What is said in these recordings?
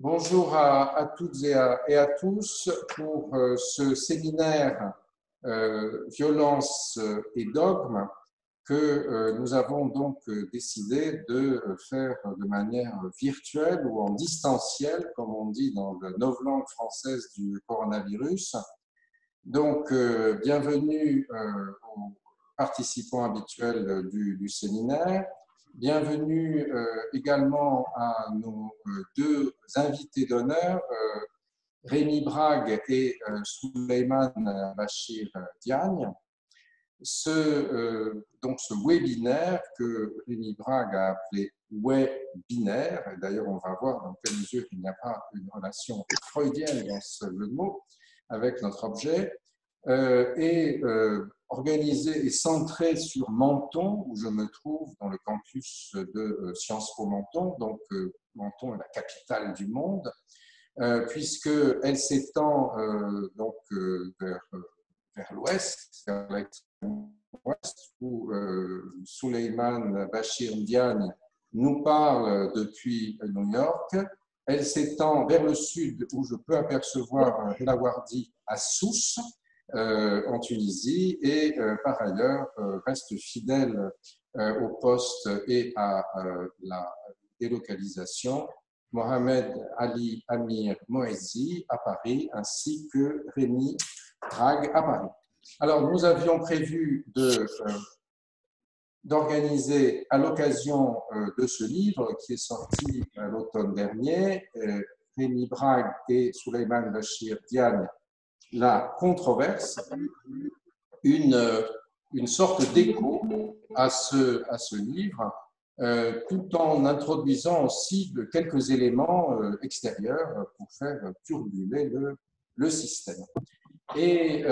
Bonjour à toutes et à tous pour ce séminaire Violence et dogme que nous avons donc décidé de faire de manière virtuelle ou en distanciel, comme on dit dans la novlangue française du coronavirus. Donc, bienvenue aux participants habituels du séminaire. Bienvenue également à nos deux invités d'honneur, Rémi Brague et Souleymane Bachir Diagne. Donc ce webinaire que Rémi Brague a appelé webinaire, et d'ailleurs on va voir dans quelle mesure il n'y a pas une relation freudienne dans ce jeu de mots avec notre objet, est organisé et centré sur Menton, où je me trouve dans le campus de Sciences Po Menton. Donc Menton est la capitale du monde, puisqu'elle s'étend donc vers l'ouest, vers l'extrême ouest, où Souleymane Bachir Diagne nous parle depuis New York. Elle s'étend vers le sud, où je peux apercevoir Helawardi à Sousse, en Tunisie, et par ailleurs reste fidèle au poste et à la délocalisation, Mohamed Ali Amir Moezi à Paris, ainsi que Rémi Brague à Paris. Alors, nous avions prévu d'organiser à l'occasion de ce livre qui est sorti l'automne dernier, Rémi Brague et Souleymane Bachir Diagne, La controverse, une sorte d'écho à ce livre, tout en introduisant aussi quelques éléments extérieurs pour faire turbuler le système. Et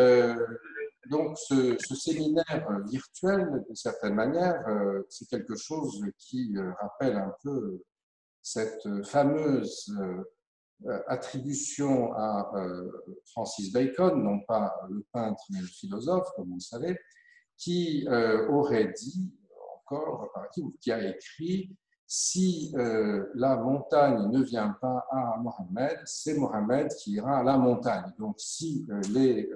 donc ce séminaire virtuel, d'une certaine manière, c'est quelque chose qui rappelle un peu cette fameuse attribution à Francis Bacon, non pas le peintre mais le philosophe, comme vous le savez, qui aurait dit encore, qui a écrit, si la montagne ne vient pas à Mohammed, c'est Mohammed qui ira à la montagne. Donc si les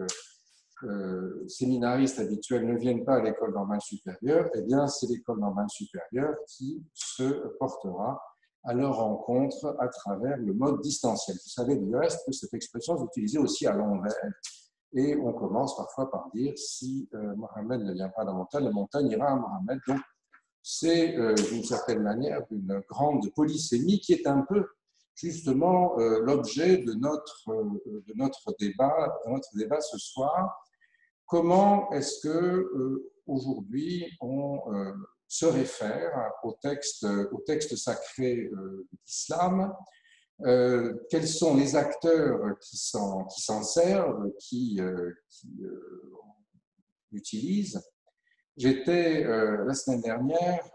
séminaristes habituels ne viennent pas à l'école normale supérieure, eh bien c'est l'école normale supérieure qui se portera à leur rencontre à travers le mode distanciel. Vous savez du reste que cette expression est utilisée aussi à l'envers, et on commence parfois par dire si Mohammed ne vient pas à la montagne ira à Mohammed. Donc c'est d'une certaine manière une grande polysémie qui est un peu justement l'objet de notre débat ce soir. Comment est-ce que aujourd'hui on se réfère au texte sacré d'islam? Quels sont les acteurs qui s'en servent, qui l'utilisent? J'étais la semaine dernière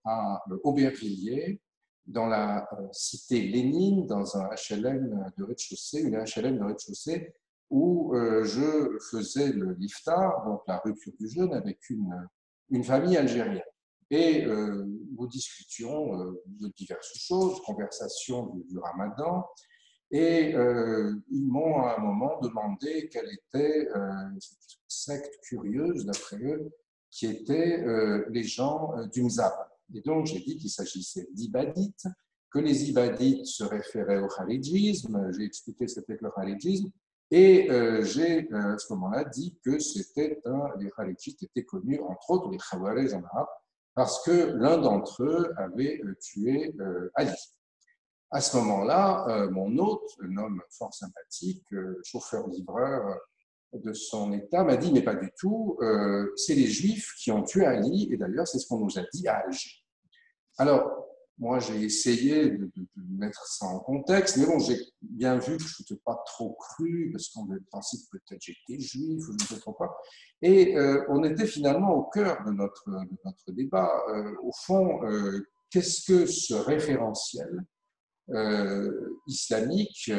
à Aubervilliers, dans la cité Lénine, dans un HLM de rez-de-chaussée, une HLM de rez-de-chaussée, où je faisais le iftar, donc la rupture du jeûne, avec une famille algérienne. Et nous discutions de diverses choses, conversation du ramadan, et ils m'ont à un moment demandé quelle était cette secte curieuse, d'après eux, qui étaient les gens du Mzab. Et donc j'ai dit qu'il s'agissait d'ibadites, que les ibadites se référaient au kharidjisme, j'ai expliqué ce qu'était le kharidjisme, et j'ai à ce moment-là dit que les kharidjites étaient connus, entre autres les khawarij en arabe, parce que l'un d'entre eux avait tué Ali. À ce moment-là, mon hôte, un homme fort sympathique, chauffeur-livreur de son état, m'a dit « mais pas du tout, c'est les Juifs qui ont tué Ali, et d'ailleurs c'est ce qu'on nous a dit à Alger ». Alors, moi j'ai essayé de mettre ça en contexte, mais bon, j'ai bien vu que je n'étais pas trop cru, parce qu'on avait pensé que peut-être j'étais juif, ou je ne sais trop quoi, et on était finalement au cœur de notre débat. Au fond, qu'est-ce que ce référentiel islamique,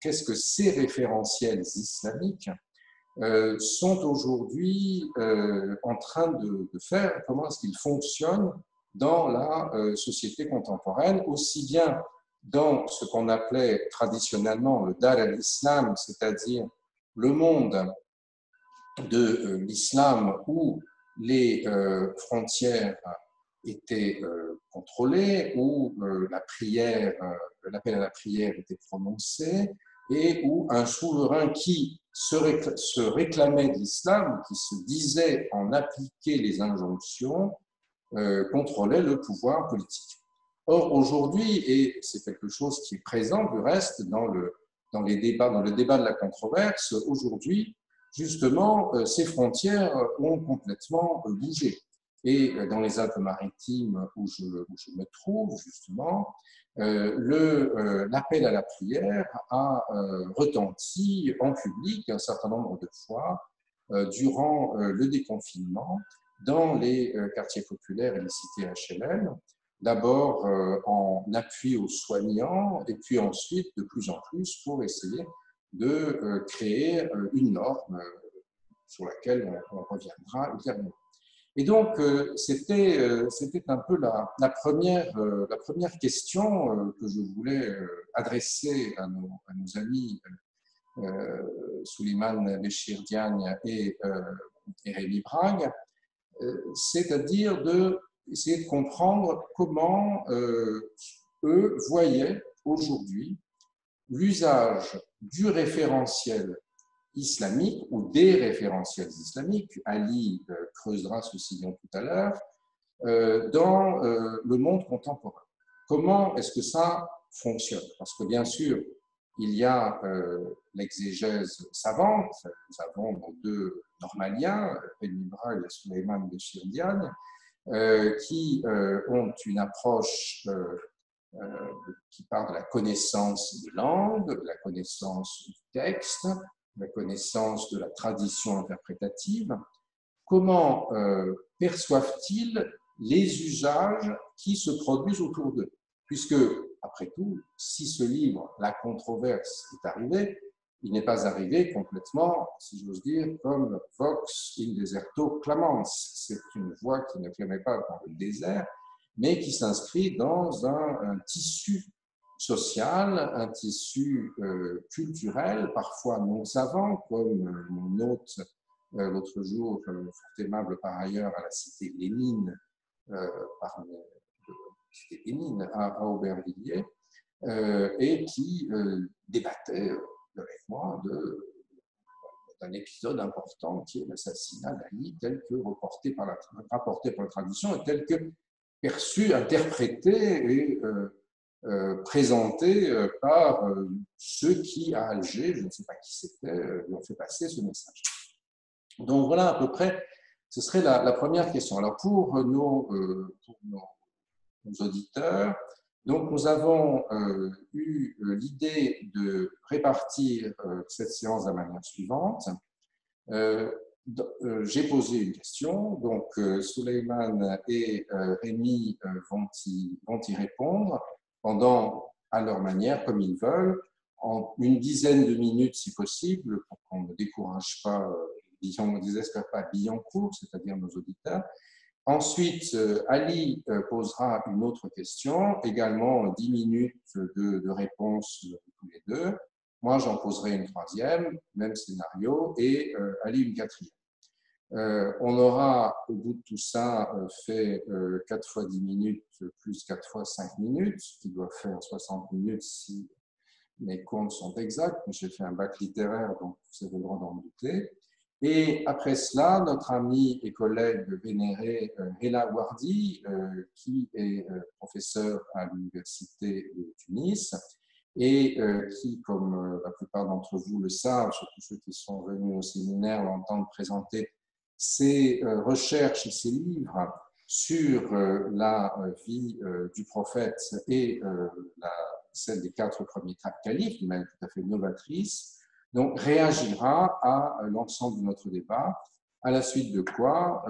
qu'est-ce que ces référentiels islamiques sont aujourd'hui en train de faire, comment est-ce qu'ils fonctionnent dans la société contemporaine, aussi bien dans ce qu'on appelait traditionnellement le Dar al-Islam, c'est-à-dire le monde de l'islam où les frontières étaient contrôlées, où la prière, l'appel à la prière était prononcé, et où un souverain qui se réclamait de l'islam, qui se disait en appliquer les injonctions, contrôlait le pouvoir politique. Or, aujourd'hui, et c'est quelque chose qui est présent du reste dans le débat de la controverse, aujourd'hui, justement, ces frontières ont complètement bougé. Et dans les Alpes-Maritimes où je me trouve, justement, l'appel à la prière a retenti en public un certain nombre de fois durant le déconfinement dans les quartiers populaires et les cités HLM, d'abord en appui aux soignants et puis ensuite de plus en plus pour essayer de créer une norme sur laquelle on reviendra ultérieurement. Et donc, c'était un peu la première question que je voulais adresser à nos amis Souleymane Béchir Diagne et Rémi Brague, c'est-à-dire d'essayer de comprendre comment eux voyaient aujourd'hui l'usage du référentiel islamique ou des référentiels islamiques, Ali creusera ce sillon tout à l'heure, dans le monde contemporain. Comment est-ce que ça fonctionne? Parce que bien sûr, il y a l'exégèse savante. Nous avons nos deux normaliens, Rémi Brague et Souleymane Béchir Diagne, qui ont une approche qui part de la connaissance des langues, de la connaissance du texte, de la connaissance de la tradition interprétative. Comment perçoivent-ils les usages qui se produisent autour d'eux? Puisque, après tout, si ce livre, La controverse, est arrivé, il n'est pas arrivé complètement, si j'ose dire, comme Vox in deserto clamans. C'est une voix qui ne clamait pas dans le désert, mais qui s'inscrit dans un tissu social, un tissu culturel, parfois non savant, comme mon hôte l'autre jour, fort aimable par ailleurs, à la cité Lénine, cité Lénine à Aubervilliers, et qui débattait avec moi d'un épisode important qui est l'assassinat d'Ali, tel que rapporté par la tradition et tel que perçu, interprété et présenté par ceux qui, à Alger, je ne sais pas qui c'était, lui ont fait passer ce message. Donc voilà à peu près, ce serait la première question. Alors pour nos auditeurs, donc nous avons eu l'idée de répartir cette séance de la manière suivante. J'ai posé une question, donc Souleymane et Rémi vont y répondre à leur manière, comme ils veulent, en une dizaine de minutes si possible, pour qu'on ne décourage pas, on ne désespère pas Billancourt, c'est-à-dire nos auditeurs. Ensuite, Ali posera une autre question, également 10 minutes de réponse tous les deux. Moi, j'en poserai une troisième, même scénario, et Ali une quatrième. On aura, au bout de tout ça, fait 4 fois 10 minutes plus 4 fois 5 minutes, ce qui doit faire 60 minutes si mes comptes sont exacts. J'ai fait un bac littéraire, donc vous avez le droit d'en douter. Et après cela, notre ami et collègue vénéré Hela Wardi, qui est professeur à l'Université de Tunis et qui, comme la plupart d'entre vous le savent, surtout ceux qui sont venus au séminaire, l'entendent présenter ses recherches et ses livres sur la vie du prophète et celle des 4 premiers califes, d'une manière tout à fait novatrice. Donc, réagira à l'ensemble de notre débat, à la suite de quoi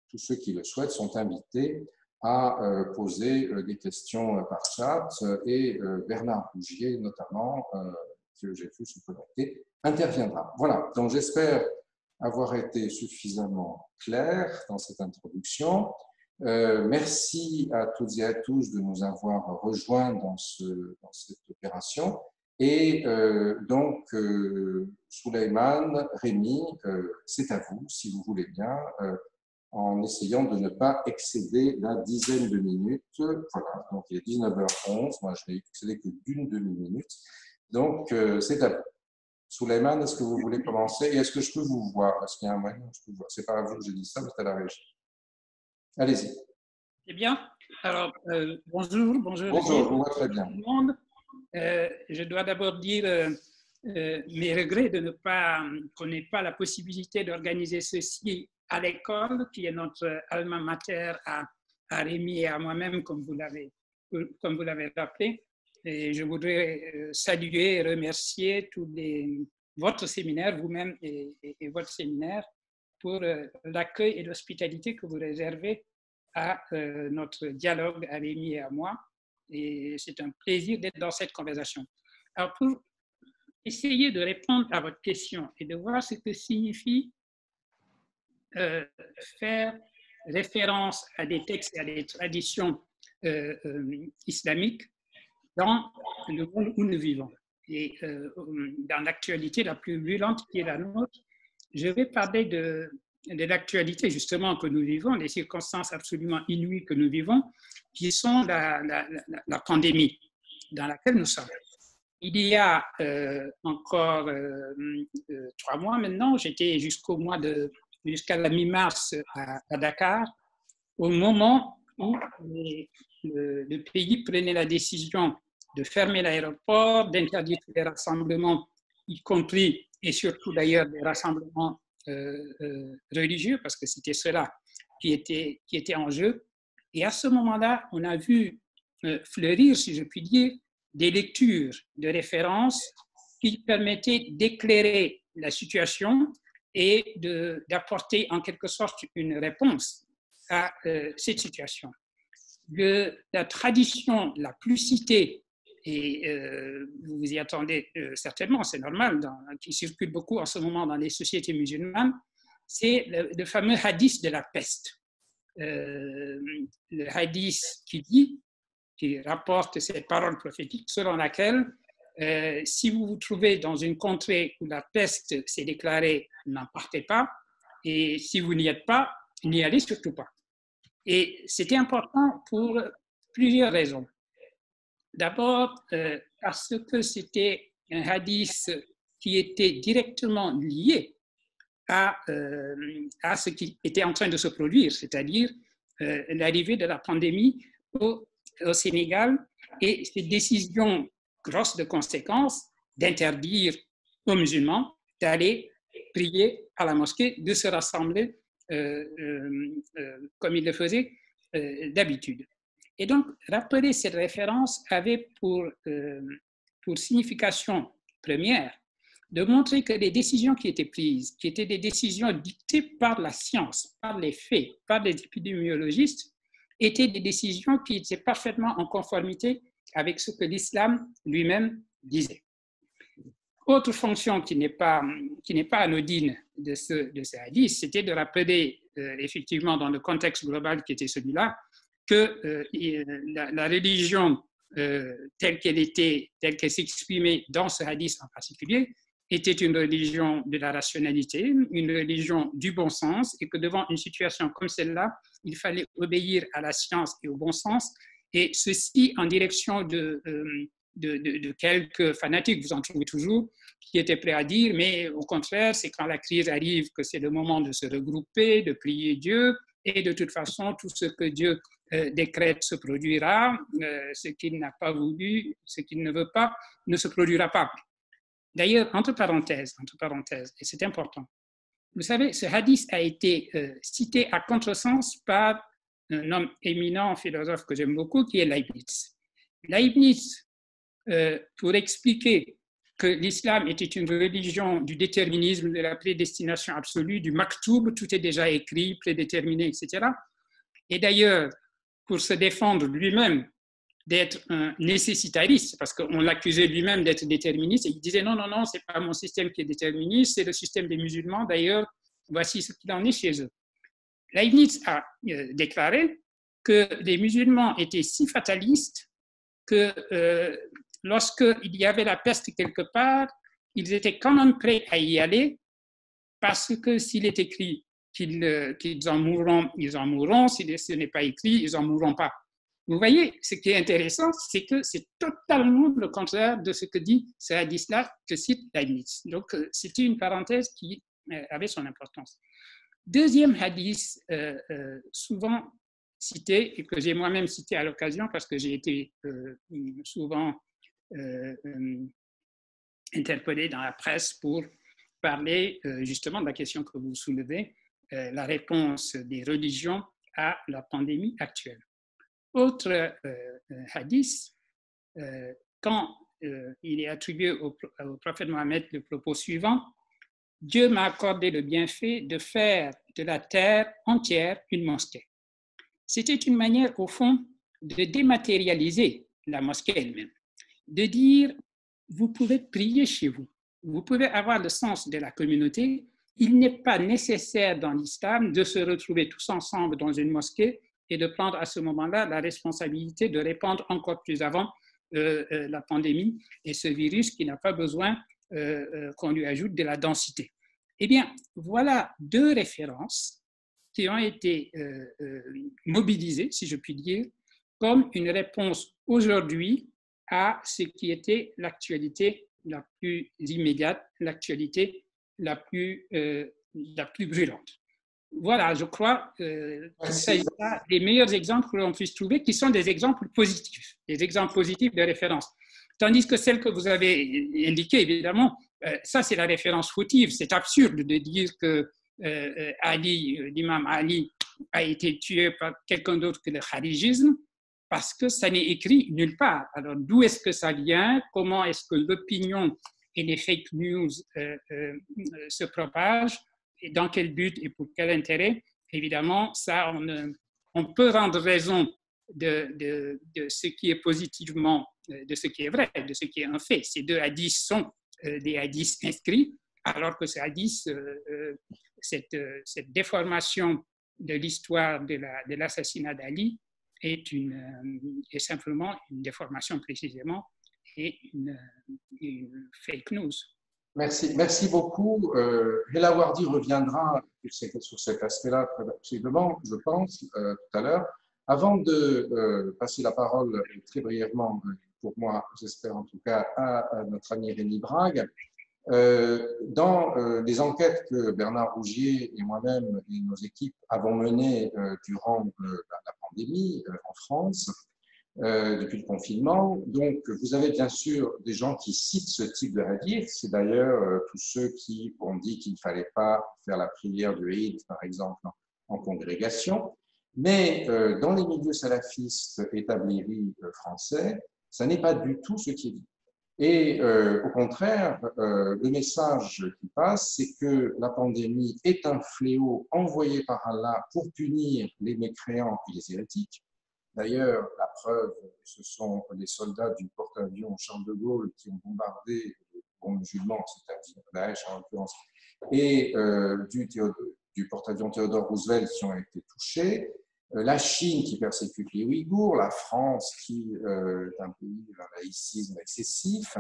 tous ceux qui le souhaitent sont invités à poser des questions par chat et Bernard Rougier, notamment, que j'ai vu se connecter, interviendra. Voilà, donc j'espère avoir été suffisamment clair dans cette introduction. Merci à toutes et à tous de nous avoir rejoints dans cette opération. Et donc, Souleymane, Rémi, c'est à vous, si vous voulez bien, en essayant de ne pas excéder la dizaine de minutes. Voilà, donc il est 19h11, moi je n'ai excédé que d'une demi-minute. Donc, c'est à vous. Souleymane, est-ce que vous voulez commencer? Et est-ce que je peux vous voir? Est-ce qu'il y a un moyen? C'est pas à vous que j'ai dit ça, mais c'est à la régie. Allez-y. Eh bien, alors, bonjour. Bonjour, je vous vois très bien. Tout le monde. Je dois d'abord dire mes regrets de ne pas, qu'on n'ait pas la possibilité d'organiser ceci à l'école, qui est notre alma mater à Rémi et à moi-même, comme vous l'avez rappelé. Et je voudrais saluer et remercier votre séminaire, vous-même et votre séminaire, pour l'accueil et l'hospitalité que vous réservez à notre dialogue à Rémi et à moi. Et c'est un plaisir d'être dans cette conversation. Alors, pour essayer de répondre à votre question et de voir ce que signifie faire référence à des textes et à des traditions islamiques dans le monde où nous vivons. Et dans l'actualité la plus brûlante qui est la nôtre, je vais parler de l'actualité justement que nous vivons, des circonstances absolument inouïes que nous vivons, qui sont la pandémie dans laquelle nous sommes. Il y a encore 3 mois maintenant, j'étais jusqu'à la mi-mars à Dakar, au moment où le pays prenait la décision de fermer l'aéroport, d'interdire tous les rassemblements, y compris et surtout d'ailleurs des rassemblements religieux, parce que c'était cela qui était en jeu. Et à ce moment-là, on a vu fleurir, si je puis dire, des lectures de référence qui permettaient d'éclairer la situation et d'apporter en quelque sorte une réponse à cette situation. La tradition la plus citée, et vous vous y attendez certainement, c'est normal, qui circule beaucoup en ce moment dans les sociétés musulmanes, c'est le fameux hadith de la peste. Le hadith qui rapporte cette parole prophétique selon laquelle si vous vous trouvez dans une contrée où la peste s'est déclarée, n'en partez pas, et si vous n'y êtes pas, n'y allez surtout pas. Et c'était important pour plusieurs raisons. D'abord, parce que c'était un hadith qui était directement lié à ce qui était en train de se produire, c'est-à-dire l'arrivée de la pandémie au Sénégal et ces décisions grosses de conséquences d'interdire aux musulmans d'aller prier à la mosquée, de se rassembler comme ils le faisaient d'habitude. Et donc, rappeler cette référence avait pour signification première de montrer que les décisions qui étaient prises, qui étaient des décisions dictées par la science, par les faits, par les épidémiologistes, étaient des décisions qui étaient parfaitement en conformité avec ce que l'islam lui-même disait. Autre fonction qui n'est pas anodine de ce hadith, c'était de rappeler effectivement dans le contexte global qui était celui-là, que la religion telle qu'elle s'exprimait dans ce hadith en particulier, était une religion de la rationalité, une religion du bon sens, et que devant une situation comme celle-là, il fallait obéir à la science et au bon sens, et ceci en direction de quelques fanatiques, vous en trouvez toujours, qui étaient prêts à dire, mais au contraire, c'est quand la crise arrive que c'est le moment de se regrouper, de prier Dieu, et de toute façon, tout ce que Dieu décrète se produira, ce qu'il n'a pas voulu, ce qu'il ne veut pas, ne se produira pas. D'ailleurs, entre parenthèses, et c'est important, vous savez, ce hadith a été cité à contresens par un homme éminent, philosophe que j'aime beaucoup, qui est Leibniz. Leibniz, pour expliquer que l'islam était une religion du déterminisme, de la prédestination absolue, du maktoub, tout est déjà écrit, prédéterminé, etc. Et d'ailleurs, pour se défendre lui-même d'être un nécessitariste, parce qu'on l'accusait lui-même d'être déterministe, et il disait non, c'est pas mon système qui est déterministe, c'est le système des musulmans, d'ailleurs, voici ce qu'il en est chez eux. Leibniz a déclaré que les musulmans étaient si fatalistes que lorsqu'il y avait la peste quelque part, ils étaient quand même prêts à y aller parce que s'il est écrit qu'ils en mourront, ils en mourront. Si ce n'est pas écrit, ils n'en mourront pas. Vous voyez, ce qui est intéressant, c'est que c'est totalement le contraire de ce que dit ce hadith-là que cite Leibniz. Donc, c'était une parenthèse qui avait son importance. Deuxième hadith souvent cité et que j'ai moi-même cité à l'occasion parce que j'ai été souvent interpellé dans la presse pour parler justement de la question que vous soulevez, la réponse des religions à la pandémie actuelle. Autre hadith, quand il est attribué au prophète Mohammed le propos suivant: Dieu m'a accordé le bienfait de faire de la terre entière une mosquée. C'était une manière, au fond, de dématérialiser la mosquée elle-même, de dire, vous pouvez prier chez vous, vous pouvez avoir le sens de la communauté. Il n'est pas nécessaire dans l'islam de se retrouver tous ensemble dans une mosquée et de prendre à ce moment-là la responsabilité de répandre encore plus avant la pandémie et ce virus qui n'a pas besoin qu'on lui ajoute de la densité. Eh bien, voilà deux références qui ont été mobilisées, si je puis dire, comme une réponse aujourd'hui à ce qui était l'actualité la plus immédiate, l'actualité la plus brûlante. Voilà, je crois qu'il s'agit des meilleurs exemples que l'on puisse trouver, qui sont des exemples positifs de référence. Tandis que celle que vous avez indiquée, évidemment, ça c'est la référence fautive. C'est absurde de dire que l'imam Ali a été tué par quelqu'un d'autre que le kharijisme, parce que ça n'est écrit nulle part. Alors d'où est-ce que ça vient? Comment est-ce que l'opinion et les fake news se propagent? Et dans quel but et pour quel intérêt? Évidemment, ça, on peut rendre raison de ce qui est positivement, de ce qui est vrai, de ce qui est un fait. Ces deux hadiths sont des hadiths inscrits, alors que ces hadiths, cette déformation de l'histoire de l'assassinat d'Ali est simplement une déformation précisément et une fake news. Merci beaucoup. Hela Wardi reviendra sur cet aspect-là très possiblement, je pense, tout à l'heure. Avant de passer la parole très brièvement, pour moi, j'espère en tout cas, à notre ami Rémi Brague, dans les enquêtes que Bernard Rougier et moi-même et nos équipes avons menées durant la pandémie en France, depuis le confinement. Donc, vous avez bien sûr des gens qui citent ce type de hadith. C'est d'ailleurs tous ceux qui ont dit qu'il ne fallait pas faire la prière du Eid, par exemple, en congrégation. Mais dans les milieux salafistes établis français, ça n'est pas du tout ce qui est dit. Et au contraire, le message qui passe, c'est que la pandémie est un fléau envoyé par Allah pour punir les mécréants et les hérétiques. D'ailleurs, la preuve, ce sont les soldats du porte-avions Charles de Gaulle qui ont bombardé les bons musulmans, c'est-à-dire Daesh en l'occurrence, et du porte-avions Theodore Roosevelt qui ont été touchés. La Chine qui persécute les Ouïghours, la France qui est un pays d'un laïcisme excessif,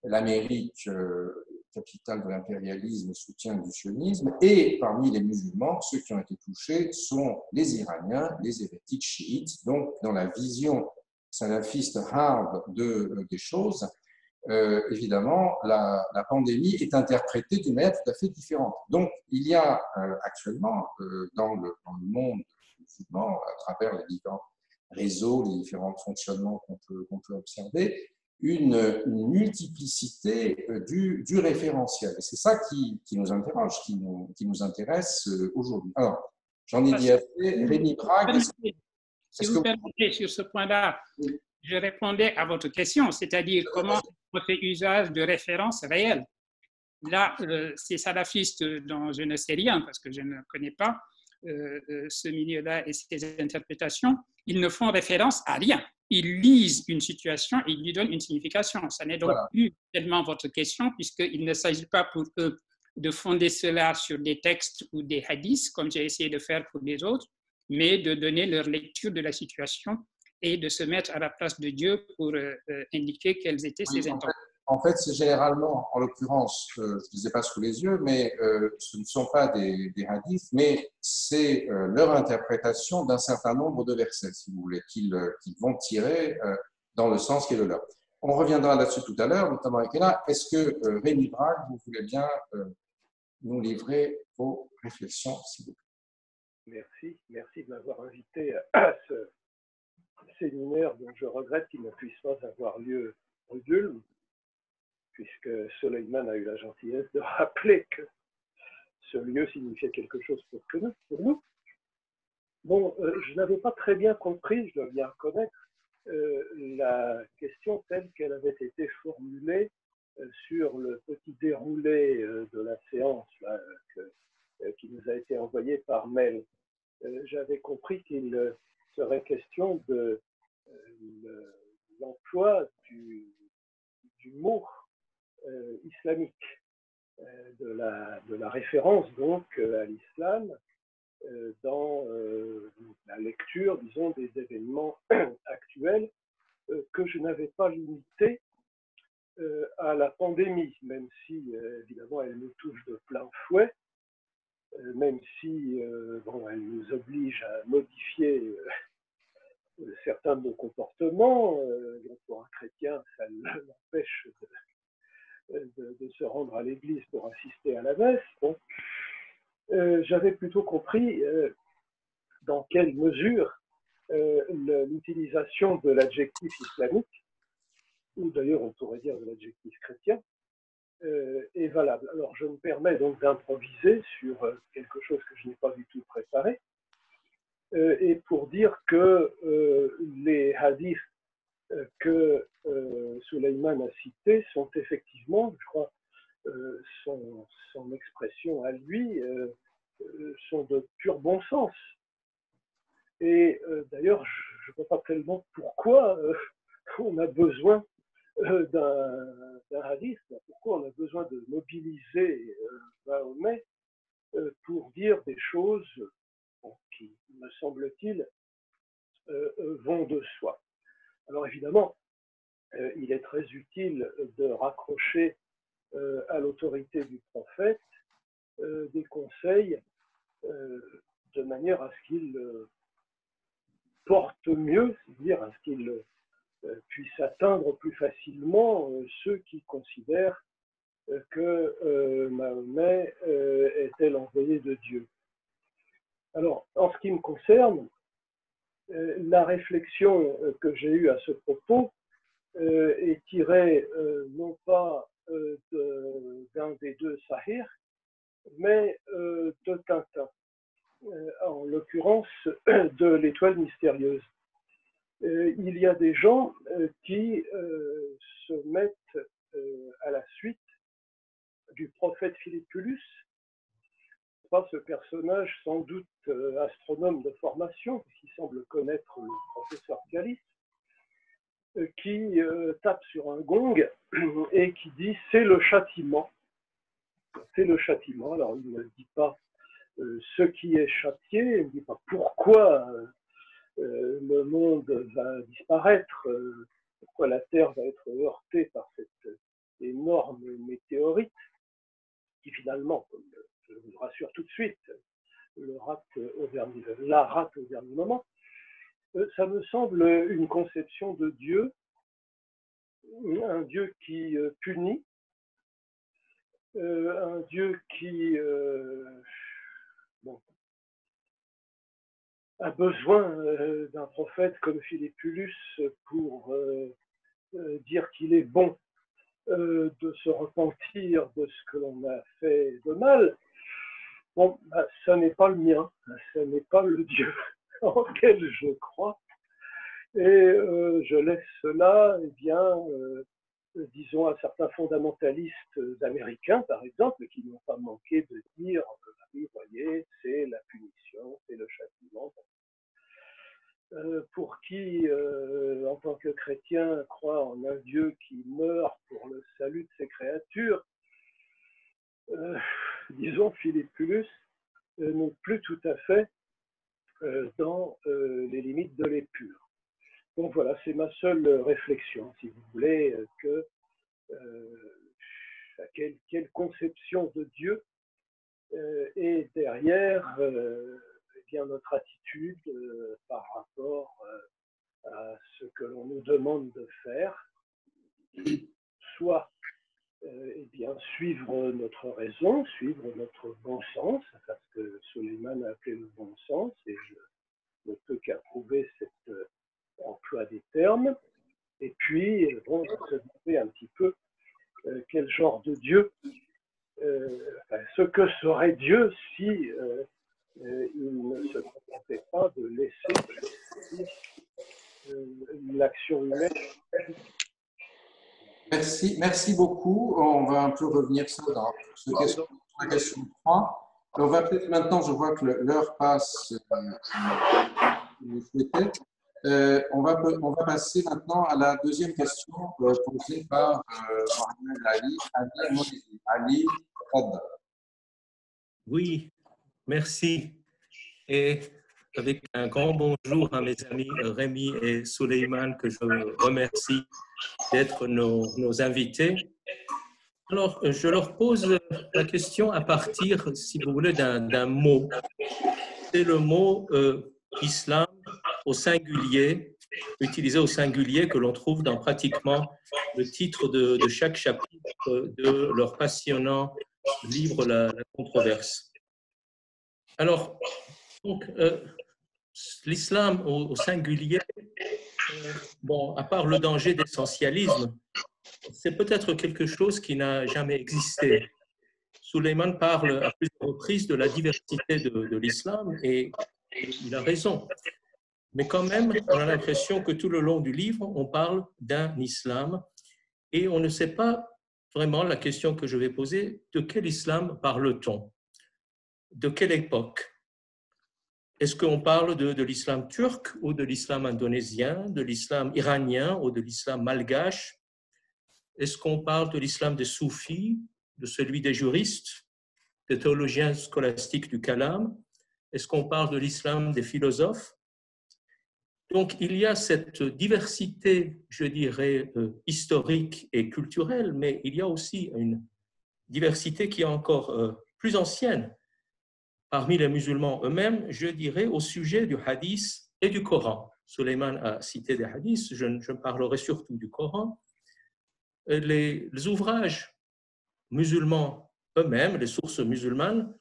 l'Amérique, capitale de l'impérialisme, soutien du sionisme, et parmi les musulmans, ceux qui ont été touchés sont les Iraniens, les hérétiques chiites. Donc, dans la vision salafiste hard des choses, évidemment, la pandémie est interprétée d'une manière tout à fait différente. Donc, il y a actuellement dans le monde musulman, à travers les différents réseaux, les différents fonctionnements qu'on peut observer, une multiplicité du référentiel. Et c'est ça qui nous interroge, qui nous intéresse aujourd'hui. Alors, j'en ai dit assez. Rémi Brague. Si vous permettez, sur ce point-là, je répondais à votre question, c'est-à-dire comment on fait usage de références réelles. Là, ces salafistes dont je ne sais rien, parce que je ne connais pas ce milieu-là et ses interprétations, ils ne font référence à rien. Ils lisent une situation et ils lui donnent une signification. Ça n'est donc plus tellement votre question, puisqu'il ne s'agit pas pour eux de fonder cela sur des textes ou des hadiths, comme j'ai essayé de faire pour les autres, mais de donner leur lecture de la situation et de se mettre à la place de Dieu pour indiquer quelles étaient Oui, ses intentions. en fait c'est généralement, en l'occurrence, je ne les ai pas sous les yeux, mais ce ne sont pas des hadiths, mais c'est leur interprétation d'un certain nombre de versets, si vous voulez, qu'ils vont tirer dans le sens qui est le leur. On reviendra là-dessus tout à l'heure, notamment avec Ella. Est-ce que Rémi Braque, vous voulez bien nous livrer vos réflexions, s'il vous plaît? Merci de m'avoir invité à ce séminaire dont je regrette qu'il ne puisse pas avoir lieu rue d'Ulm, puisque Soleiman a eu la gentillesse de rappeler que ce lieu signifiait quelque chose pour nous. Bon, je n'avais pas très bien compris, je dois bien reconnaître, la question telle qu'elle avait été formulée sur le petit déroulé de la séance là, qui nous a été envoyé par mail. J'avais compris qu'il serait question de l'emploi du mot islamique, de la référence donc à l'islam dans la lecture, disons, des événements actuels que je n'avais pas limité à la pandémie, même si évidemment elle nous touche de plein fouet, même si bon, elle nous oblige à modifier certains de nos comportements. Donc pour un chrétien, ça l'empêche de se rendre à l'église pour assister à la messe. Bon. J'avais plutôt compris dans quelle mesure l'utilisation de l'adjectif islamique, ou d'ailleurs on pourrait dire de l'adjectif chrétien, est valable. Alors je me permets donc d'improviser sur quelque chose que je n'ai pas du tout préparé, et pour dire que les hadiths que Suleiman a cités sont effectivement, je crois, son expression à lui, sont de pur bon sens. Et d'ailleurs, je ne vois pas tellement pourquoi on a besoin d'un hadith, pourquoi on a besoin de mobiliser Mahomet pour dire des choses qui, me semble-t-il, vont de soi. Alors évidemment, il est très utile de raccrocher à l'autorité du prophète des conseils de manière à ce qu'il porte mieux, c'est-à-dire à ce qu'il puisse atteindre plus facilement ceux qui considèrent que Mahomet était l'envoyé de Dieu. Alors, en ce qui me concerne, la réflexion que j'ai eue à ce propos est tirée non pas d'un des deux Sahir, mais de Tintin, en l'occurrence de l'étoile mystérieuse. Il y a des gens qui se mettent à la suite du prophète Philippulus, pas ce personnage sans doute astronome de formation, qui semble connaître le professeur Calice, qui tape sur un gong et qui dit « c'est le châtiment ». C'est le châtiment. Alors il ne dit pas ce qui est châtié, il ne dit pas pourquoi le monde va disparaître, pourquoi la Terre va être heurtée par cette énorme météorite, qui finalement, comme je vous le rassure tout de suite, la rate au dernier moment. Ça me semble une conception de Dieu, un Dieu qui punit, un Dieu qui a besoin d'un prophète comme Philippulus pour dire qu'il est bon de se repentir de ce que l'on a fait de mal. Bon, ça n'est pas le mien, ça n'est pas le Dieu en lequel je crois, et je laisse cela, eh bien, disons, à certains fondamentalistes américains, par exemple, qui n'ont pas manqué de dire, oui, vous voyez, c'est la punition, c'est le châtiment. Pour qui, en tant que chrétien, croit en un Dieu qui meurt pour le salut de ses créatures, disons, Philippulus n'est plus tout à fait dans c'est ma seule réflexion, si vous voulez, que quelle conception de Dieu est derrière eh bien, notre attitude par rapport à ce que l'on nous demande de faire, soit eh bien, suivre notre raison, suivre notre bon sens, parce que Suleiman a appelé le bon sens, et je ne peux qu'approuver cet emploi des termes, et puis bon, se demander un petit peu quel genre de Dieu, ce que serait Dieu si il ne se contentait pas de laisser l'action humaine. Merci beaucoup. On va un peu revenir sur la question 3. On va peut-être maintenant, je vois que l'heure passe, on va passer maintenant à la deuxième question posée par Mohamed Ali. Oui, merci. Et avec un grand bonjour à mes amis Rémi et Suleiman, que je remercie d'être nos invités. Alors, je leur pose la question à partir, si vous voulez, d'un mot. C'est le mot islam au singulier, utilisé au singulier, que l'on trouve dans pratiquement le titre de chaque chapitre de leur passionnant livre La controverse. Alors, donc, l'islam au singulier, bon, à part le danger d'essentialisme, c'est peut-être quelque chose qui n'a jamais existé. Suleiman parle à plusieurs reprises de la diversité de l'islam et il a raison. Mais quand même, on a l'impression que tout le long du livre, on parle d'un islam et on ne sait pas vraiment la question que je vais poser, de quel islam parle-t-on? De quelle époque? Est-ce qu'on parle de l'islam turc ou de l'islam indonésien, de l'islam iranien ou de l'islam malgache? Est-ce qu'on parle de l'islam des soufis, de celui des juristes, des théologiens scolastiques du kalam? Est-ce qu'on parle de l'islam des philosophes? Donc, il y a cette diversité, je dirais, historique et culturelle, mais il y a aussi une diversité qui est encore plus ancienne parmi les musulmans eux-mêmes, je dirais, au sujet du hadith et du Coran. Suleiman a cité des hadiths, je parlerai surtout du Coran. Les ouvrages musulmans eux-mêmes, les sources musulmanes,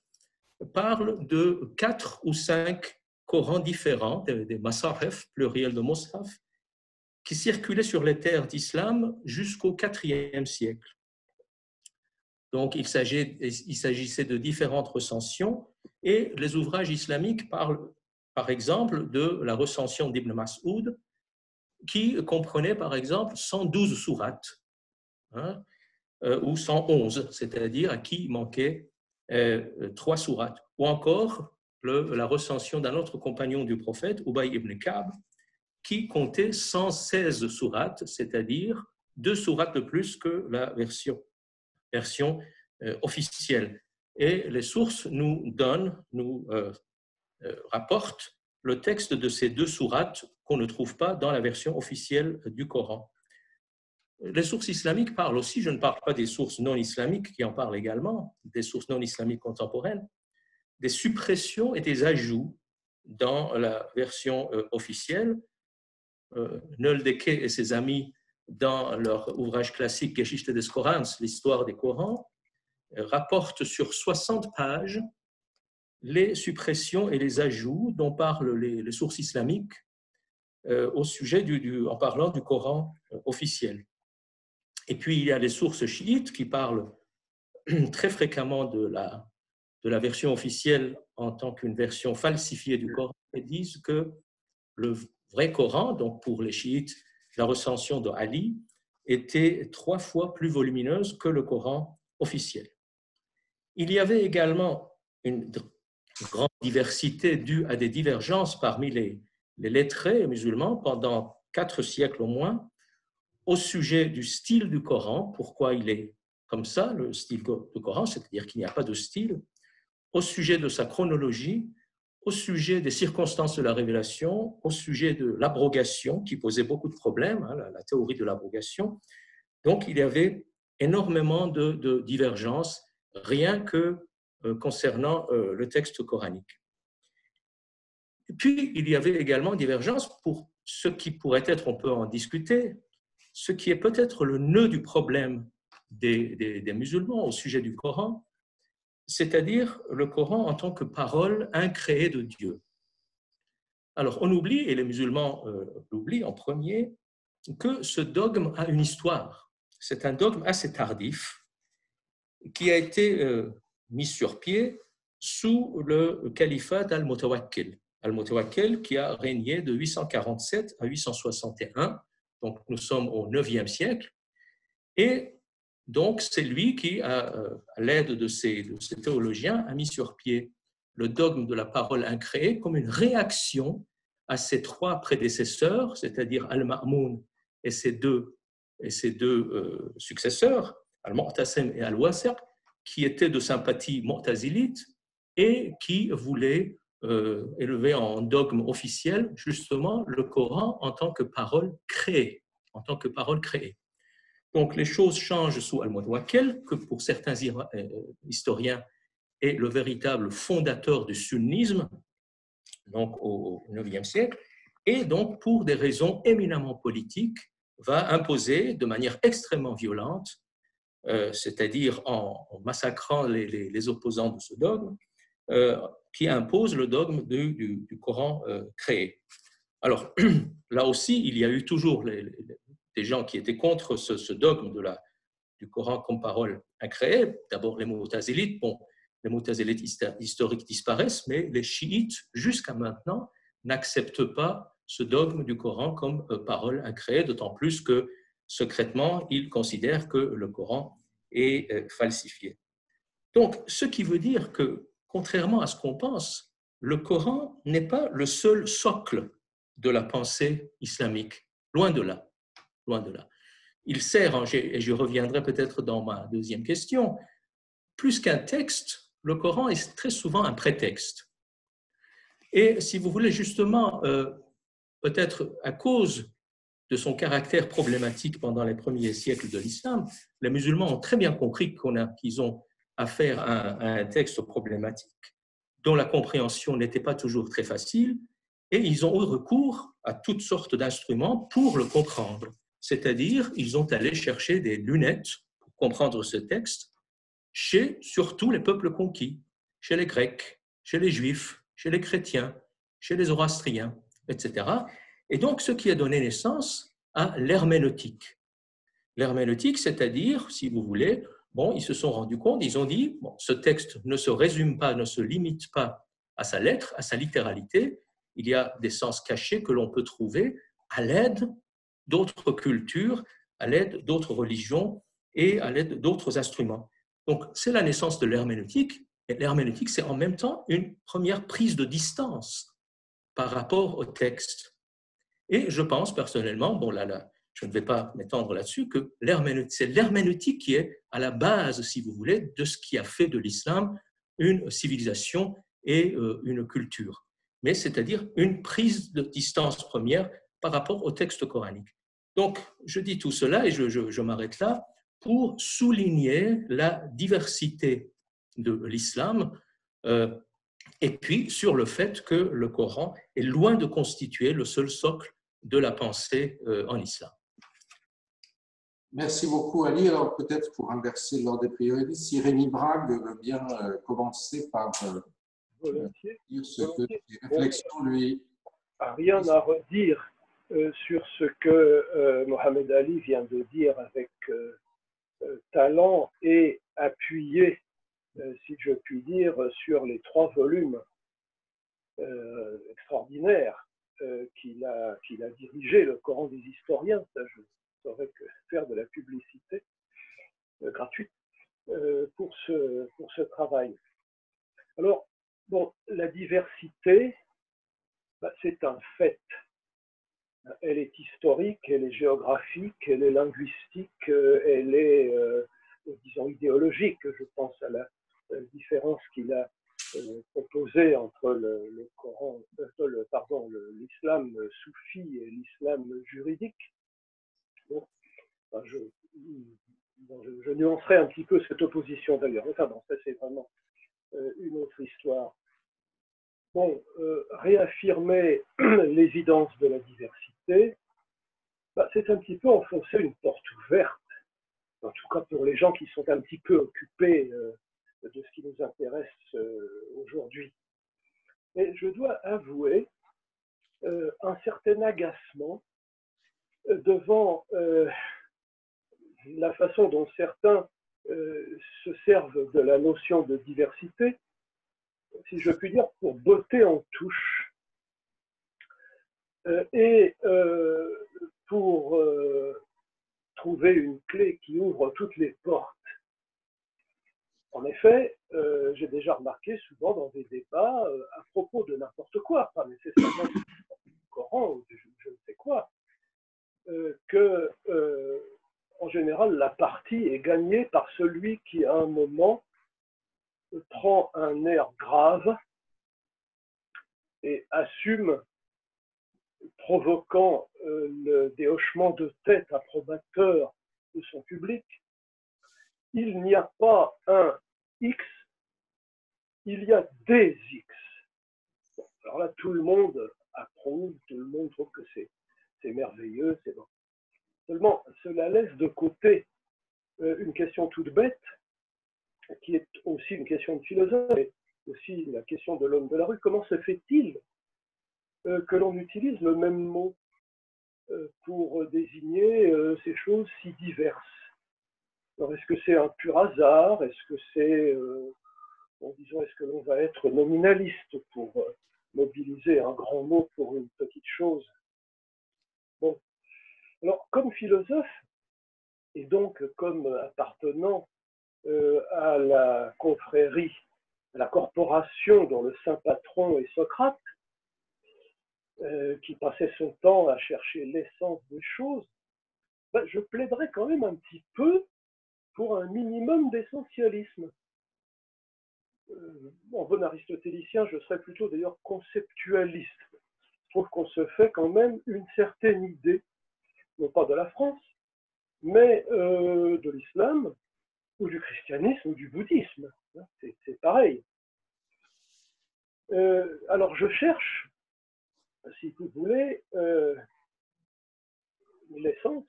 parlent de 4 ou 5 Corans différents, des masahif, pluriel de mushaf, qui circulaient sur les terres d'islam jusqu'au IVe siècle. Donc, il s'agissait de différentes recensions et les ouvrages islamiques parlent, par exemple, de la recension d'Ibn Mas'ud qui comprenait, par exemple, 112 sourates, hein, ou 111, c'est-à-dire à qui manquait 3 sourates. Ou encore la recension d'un autre compagnon du prophète, Ubay ibn Ka'b, qui comptait 116 sourates, c'est-à-dire 2 sourates de plus que la version officielle. Et les sources nous rapportent le texte de ces 2 sourates qu'on ne trouve pas dans la version officielle du Coran. Les sources islamiques parlent aussi, je ne parle pas des sources non islamiques qui en parlent également, des sources non islamiques contemporaines, des suppressions et des ajouts dans la version officielle. Nöldeke et ses amis, dans leur ouvrage classique Geschichte des Korans, l'histoire des Corans, rapportent sur 60 pages les suppressions et les ajouts dont parlent les sources islamiques au sujet en parlant du Coran officiel. Et puis, il y a les sources chiites qui parlent très fréquemment de la version officielle en tant qu'une version falsifiée du Coran et disent que le vrai Coran, donc pour les chiites, la recension de Ali, était 3 fois plus volumineuse que le Coran officiel. Il y avait également une grande diversité due à des divergences parmi les lettrés musulmans pendant 4 siècles au moins, au sujet du style du Coran, pourquoi il est comme ça, le style du Coran, c'est-à-dire qu'il n'y a pas de style, au sujet de sa chronologie, au sujet des circonstances de la révélation, au sujet de l'abrogation, qui posait beaucoup de problèmes, hein, la théorie de l'abrogation. Donc, il y avait énormément de divergences, rien que concernant le texte coranique. Et puis, il y avait également divergences pour ce qui pourrait être, on peut en discuter, ce qui est peut-être le nœud du problème des musulmans au sujet du Coran, c'est-à-dire le Coran en tant que parole incréée de Dieu. Alors, on oublie, et les musulmans l'oublient en premier, que ce dogme a une histoire. C'est un dogme assez tardif qui a été mis sur pied sous le califat d'Al-Mutawakkil. Al-Mutawakkil qui a régné de 847 à 861, donc nous sommes au IXe siècle, et donc c'est lui qui, à l'aide de ces théologiens, a mis sur pied le dogme de la parole incréée comme une réaction à ses trois prédécesseurs, c'est-à-dire Al-Ma'moun et ses deux successeurs, Al-Mu'tasim et Al-Wasiq, qui étaient de sympathie mu'tazilite et qui voulaient élever en dogme officiel justement le Coran en tant que parole créée, en tant que parole créée. Donc les choses changent sous Al-Mutawakkil, que pour certains historiens est le véritable fondateur du sunnisme, donc au IXe siècle, et donc pour des raisons éminemment politiques, va imposer de manière extrêmement violente, c'est-à-dire en massacrant les opposants de ce dogme, qui impose le dogme du Coran créé. Alors, là aussi, il y a eu toujours des gens qui étaient contre ce dogme du Coran comme parole incréée. D'abord, les Mu'tazilites. Bon, les Mu'tazilites historiques disparaissent, mais les chiites, jusqu'à maintenant, n'acceptent pas ce dogme du Coran comme parole incréée, d'autant plus que, secrètement, ils considèrent que le Coran est falsifié. Donc, ce qui veut dire que, contrairement à ce qu'on pense, le Coran n'est pas le seul socle de la pensée islamique. Loin de là. Loin de là. Il sert, et je reviendrai peut-être dans ma deuxième question, plus qu'un texte, le Coran est très souvent un prétexte. Et si vous voulez, justement, peut-être à cause de son caractère problématique pendant les premiers siècles de l'islam, les musulmans ont très bien compris qu'ils ont affaire à un texte problématique dont la compréhension n'était pas toujours très facile, et ils ont eu recours à toutes sortes d'instruments pour le comprendre. C'est-à-dire, ils ont allé chercher des lunettes pour comprendre ce texte chez surtout les peuples conquis, chez les Grecs, chez les Juifs, chez les chrétiens, chez les Zoroastriens, etc. Et donc, ce qui a donné naissance à l'herméneutique. L'herméneutique, c'est-à-dire, si vous voulez, bon, ils se sont rendus compte, ils ont dit, bon, ce texte ne se résume pas, ne se limite pas à sa lettre, à sa littéralité, il y a des sens cachés que l'on peut trouver à l'aide d'autres cultures, à l'aide d'autres religions et à l'aide d'autres instruments. Donc, c'est la naissance de l'herméneutique, et l'herméneutique, c'est en même temps une première prise de distance par rapport au texte. Et je pense personnellement, bon là, je ne vais pas m'étendre là-dessus, que c'est l'herméneutique qui est à la base, si vous voulez, de ce qui a fait de l'islam une civilisation et une culture. Mais c'est-à-dire une prise de distance première par rapport au texte coranique. Donc, je dis tout cela et je m'arrête là pour souligner la diversité de l'islam et puis sur le fait que le Coran est loin de constituer le seul socle de la pensée en islam. Merci beaucoup, Ali. Alors, peut-être pour inverser l'ordre des priorités, si Rémi Brague veut bien commencer par dire ce que les réflexions lui... Rien à redire sur ce que Mohamed Ali vient de dire avec talent et appuyé, si je puis dire, sur les 3 volumes extraordinaires qu'il a dirigé, le Coran des historiens. Ça, je ne saurais que faire de la publicité gratuite pour ce travail. Alors, bon, la diversité, c'est un fait. Elle est historique, elle est géographique, elle est linguistique, elle est, disons, idéologique. Je pense à la différence qu'il a proposée opposé entre l'islam soufi et l'islam juridique. Donc, enfin, je nuancerai un petit peu cette opposition d'ailleurs. Enfin bon, ça c'est vraiment une autre histoire. Bon, réaffirmer l'évidence de la diversité, c'est un petit peu enfoncer une porte ouverte, en tout cas pour les gens qui sont un petit peu occupés de ce qui nous intéresse aujourd'hui. Et je dois avouer un certain agacement devant la façon dont certains se servent de la notion de diversité, si je puis dire, pour botter en touche et pour trouver une clé qui ouvre toutes les portes. En effet, j'ai déjà remarqué souvent dans des débats à propos de n'importe quoi, pas nécessairement du Coran ou je ne sais quoi, que en général la partie est gagnée par celui qui à un moment prend un air grave et assume, provoquant des hochements de tête approbateurs de son public. Il n'y a pas un X, il y a des X. Bon, alors là, tout le monde approuve, tout le monde trouve que c'est merveilleux, c'est bon. Seulement, cela laisse de côté une question toute bête, qui est aussi une question de philosophe, mais aussi la question de l'homme de la rue. Comment se fait-il que l'on utilise le même mot pour désigner ces choses si diverses? Alors, est-ce que c'est un pur hasard? Est-ce que c'est, disons, est-ce que l'on va être nominaliste pour mobiliser un grand mot pour une petite chose? Bon, alors, comme philosophe, et donc comme appartenant à la confrérie, à la corporation dont le saint patron est Socrate, qui passait son temps à chercher l'essence des choses, je plaiderais quand même un petit peu pour un minimum d'essentialisme. En bon aristotélicien, je serais plutôt d'ailleurs conceptualiste. Je trouve qu'on se fait quand même une certaine idée, non pas de la France, mais de l'islam, ou du christianisme, ou du bouddhisme. C'est pareil. Alors je cherche, si vous voulez, l'essence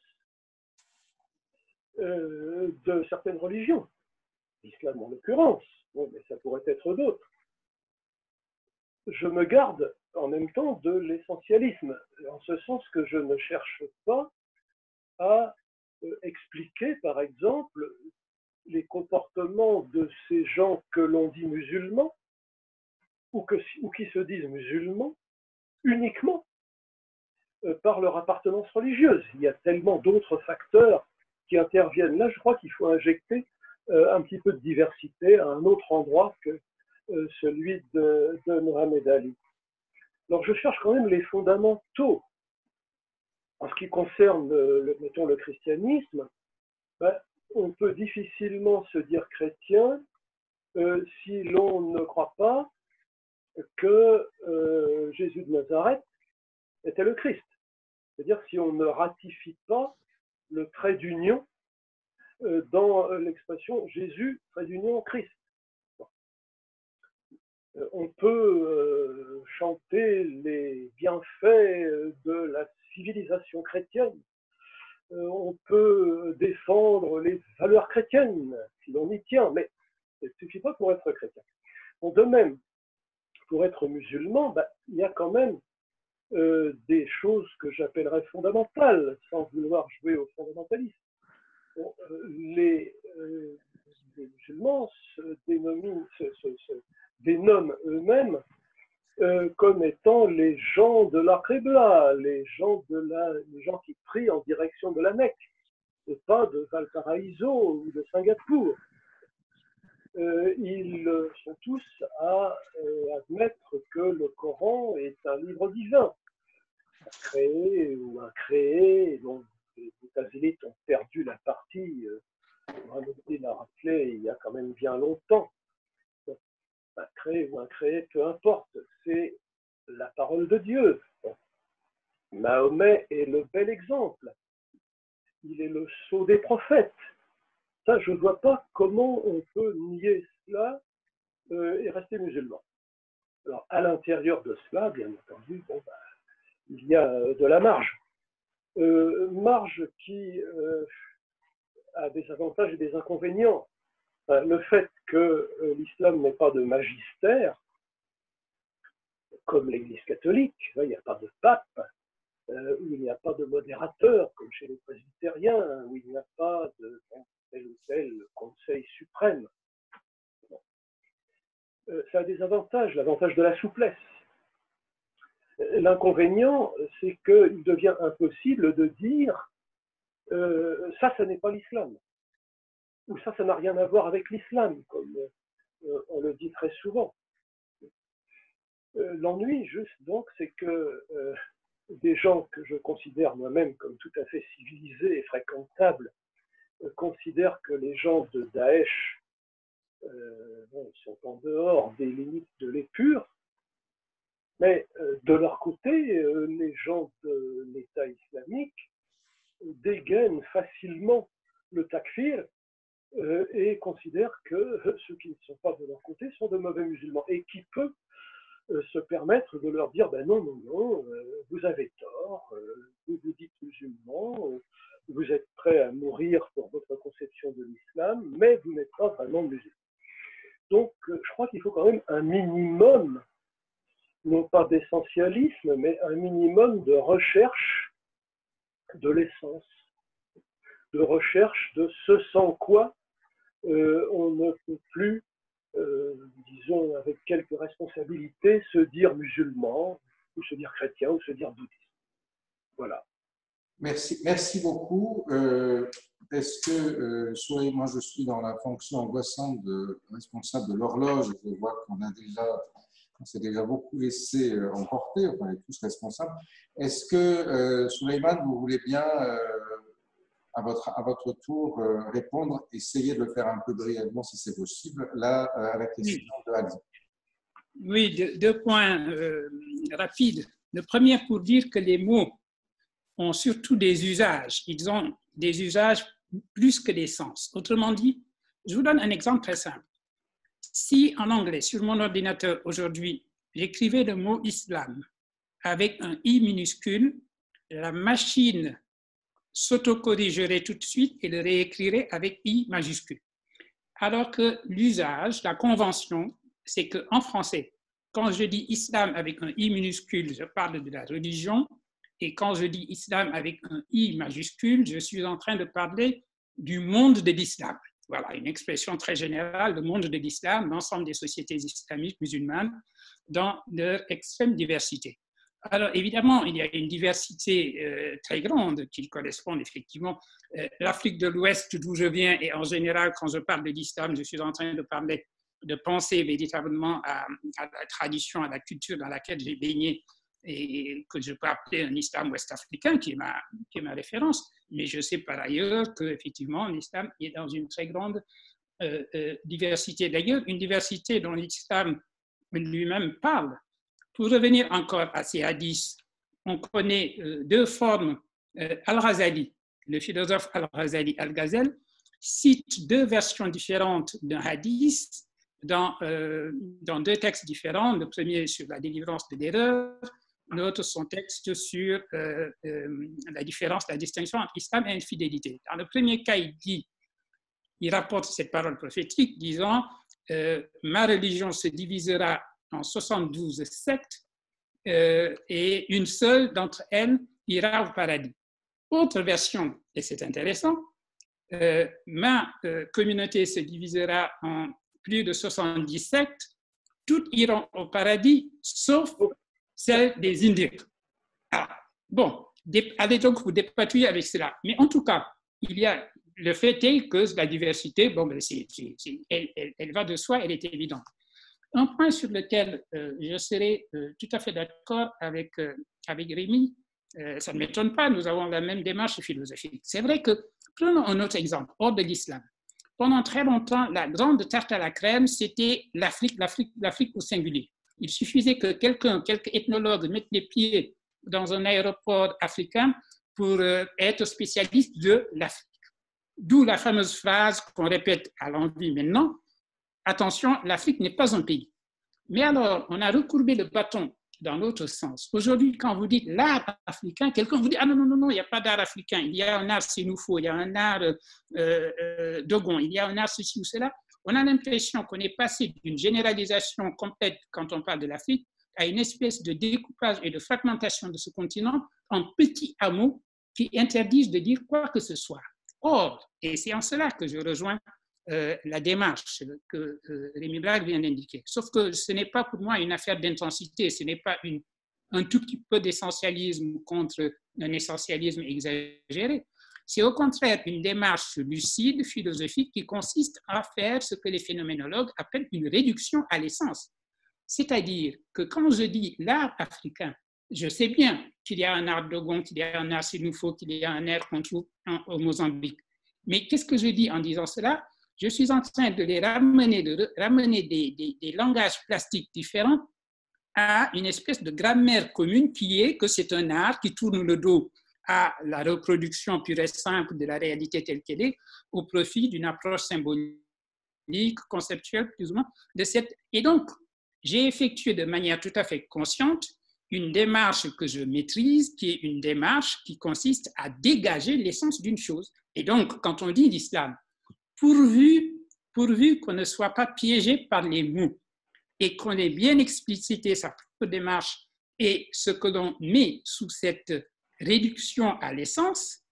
de certaines religions, l'islam en l'occurrence, bon, mais ça pourrait être d'autres. Je me garde en même temps de l'essentialisme, en ce sens que je ne cherche pas à expliquer, par exemple, les comportements de ces gens que l'on dit musulmans, ou qui se disent musulmans, uniquement par leur appartenance religieuse. Il y a tellement d'autres facteurs qui interviennent. Là, je crois qu'il faut injecter un petit peu de diversité à un autre endroit que celui de Mohamed Ali. Alors, je cherche quand même les fondamentaux. En ce qui concerne, mettons, le christianisme, on peut difficilement se dire chrétien si l'on ne croit pas que Jésus de Nazareth était le Christ. C'est-à-dire si on ne ratifie pas le trait d'union dans l'expression Jésus, trait d'union, Christ. On peut chanter les bienfaits de la civilisation chrétienne. On peut défendre les valeurs chrétiennes, si l'on y tient, mais ça ne suffit pas pour être chrétien. Bon, de même, pour être musulman, il y a quand même des choses que j'appellerais fondamentales, sans vouloir jouer au fondamentalisme. Bon, les musulmans se dénomment eux-mêmes comme étant les gens de la Qibla, les gens qui prient en direction de la Mecque, et pas de Valparaiso ou de Singapour. Ils sont tous à admettre que le Coran est un livre divin, créé ou incréé, dont les États-Unis ont perdu la partie, Mohamed l'a rappelé il y a quand même bien longtemps. créé ou incréé, peu importe, c'est la parole de Dieu. Mahomet est le bel exemple. Il est le sceau des prophètes. Ça, je ne vois pas comment on peut nier cela et rester musulman. Alors, à l'intérieur de cela, bien entendu, il y a de la marge. Marge qui a des avantages et des inconvénients. Le fait que l'islam n'ait pas de magistère, comme l'Église catholique, il n'y a pas de pape, où il n'y a pas de modérateur, comme chez les presbytériens, où il n'y a pas de tel ou tel conseil suprême. Ça a des avantages, l'avantage de la souplesse. L'inconvénient, c'est qu'il devient impossible de dire ça n'est pas l'islam, ou ça n'a rien à voir avec l'islam, comme on le dit très souvent. L'ennui, juste donc, c'est que des gens que je considère moi-même comme tout à fait civilisés et fréquentables considèrent que les gens de Daesh sont en dehors des limites de l'épure, mais de leur côté, les gens de l'État islamique dégainent facilement le takfir et considèrent que ceux qui ne sont pas de leur côté sont de mauvais musulmans. Et qui peut se permettre de leur dire non, vous avez tort, vous vous dites musulman, vous êtes prêt à mourir pour votre conception de l'islam, mais vous n'êtes pas vraiment musulman. Donc, je crois qu'il faut quand même un minimum, non pas d'essentialisme, mais un minimum de recherche de l'essence, de recherche de ce sans quoi on ne peut plus, disons avec quelques responsabilités, se dire musulman, ou se dire chrétien, ou se dire bouddhiste. Voilà. Merci beaucoup. Est-ce que, Souleymane, moi je suis dans la fonction angoissante de responsable de l'horloge, je vois qu'on s'est déjà beaucoup laissé emporter, on est tous responsables. Est-ce que, Souleymane, vous voulez bien, à votre tour, répondre, essayer de le faire un peu brièvement si c'est possible, là, à la question de Ali? Oui, deux points rapides. Le premier pour dire que les mots ont surtout des usages. Ils ont des usages plus que des sens. Autrement dit, je vous donne un exemple très simple. Si en anglais, sur mon ordinateur aujourd'hui, j'écrivais le mot islam avec un i minuscule, la machine s'autocorrigerait tout de suite et le réécrirait avec i majuscule. Alors que l'usage, la convention, c'est qu'en français, quand je dis islam avec un i minuscule, je parle de la religion. Et quand je dis islam avec un i majuscule, je suis en train de parler du monde de l'islam. Voilà, une expression très générale, le monde de l'islam, l'ensemble des sociétés islamiques musulmanes, dans leur extrême diversité. Alors, évidemment, il y a une diversité très grande qui correspond effectivement. L'Afrique de l'Ouest, d'où je viens, et en général, quand je parle de l'islam, je suis en train de parler, de penser véritablement à la tradition, à la culture dans laquelle j'ai baigné, et que je peux appeler un islam ouest-africain, qui est ma référence. Mais je sais par ailleurs qu'effectivement, l'islam est dans une très grande diversité. D'ailleurs, une diversité dont l'islam lui-même parle. Pour revenir encore à ces hadiths, on connaît deux formes. Al-Ghazali, le philosophe Al-Ghazali Al-Ghazal, cite deux versions différentes d'un hadith dans deux textes différents. Le premier sur la délivrance de l'erreur, l'autre son texte sur la différence, la distinction entre islam et infidélité. Dans le premier cas, il rapporte cette parole prophétique disant ma religion se divisera en 72 sectes et une seule d'entre elles ira au paradis. Autre version, et c'est intéressant, ma communauté se divisera en plus de 70 sectes, toutes iront au paradis sauf celle des indiques. Ah, bon, allez donc vous dépatouiller avec cela. Mais en tout cas, le fait est que la diversité, bon, elle va de soi, elle est évidente. Un point sur lequel je serai tout à fait d'accord avec Rémi, ça ne m'étonne pas, nous avons la même démarche philosophique. C'est vrai que, prenons un autre exemple, hors de l'islam. Pendant très longtemps, la grande tarte à la crème, c'était l'Afrique au singulier. Il suffisait que quelques ethnologues mettent les pieds dans un aéroport africain pour être spécialiste de l'Afrique. D'où la fameuse phrase qu'on répète à l'envi maintenant, attention, l'Afrique n'est pas un pays. Mais alors, on a recourbé le bâton dans l'autre sens. Aujourd'hui, quand vous dites l'art africain, quelqu'un vous dit « Ah non, non, non, non, il n'y a pas d'art africain, il y a un art sénoufo, il y a un art dogon, il y a un art ceci ou cela ». On a l'impression qu'on est passé d'une généralisation complète quand on parle de l'Afrique à une espèce de découpage et de fragmentation de ce continent en petits hameaux qui interdisent de dire quoi que ce soit. Or, et c'est en cela que je rejoins la démarche que Rémi Brague vient d'indiquer. Sauf que ce n'est pas pour moi une affaire d'intensité, ce n'est pas un tout petit peu d'essentialisme contre un essentialisme exagéré. C'est au contraire une démarche lucide, philosophique, qui consiste à faire ce que les phénoménologues appellent une réduction à l'essence. C'est-à-dire que quand je dis l'art africain, je sais bien qu'il y a un art dogon, qu'il y a un art sénoufo, qu'il y a un art qu'on trouve au Mozambique. Mais qu'est-ce que je dis en disant cela? Je suis en train de les ramener, des langages plastiques différents à une espèce de grammaire commune qui est que c'est un art qui tourne le dos à la reproduction pure et simple de la réalité telle qu'elle est, au profit d'une approche symbolique, conceptuelle plus ou moins de cette. Et donc, j'ai effectué de manière tout à fait consciente une démarche que je maîtrise, qui est une démarche qui consiste à dégager l'essence d'une chose. Et donc, quand on dit l'islam, pourvu qu'on ne soit pas piégé par les mots et qu'on ait bien explicité sa propre démarche et ce que l'on met sous cette réduction à l'essence,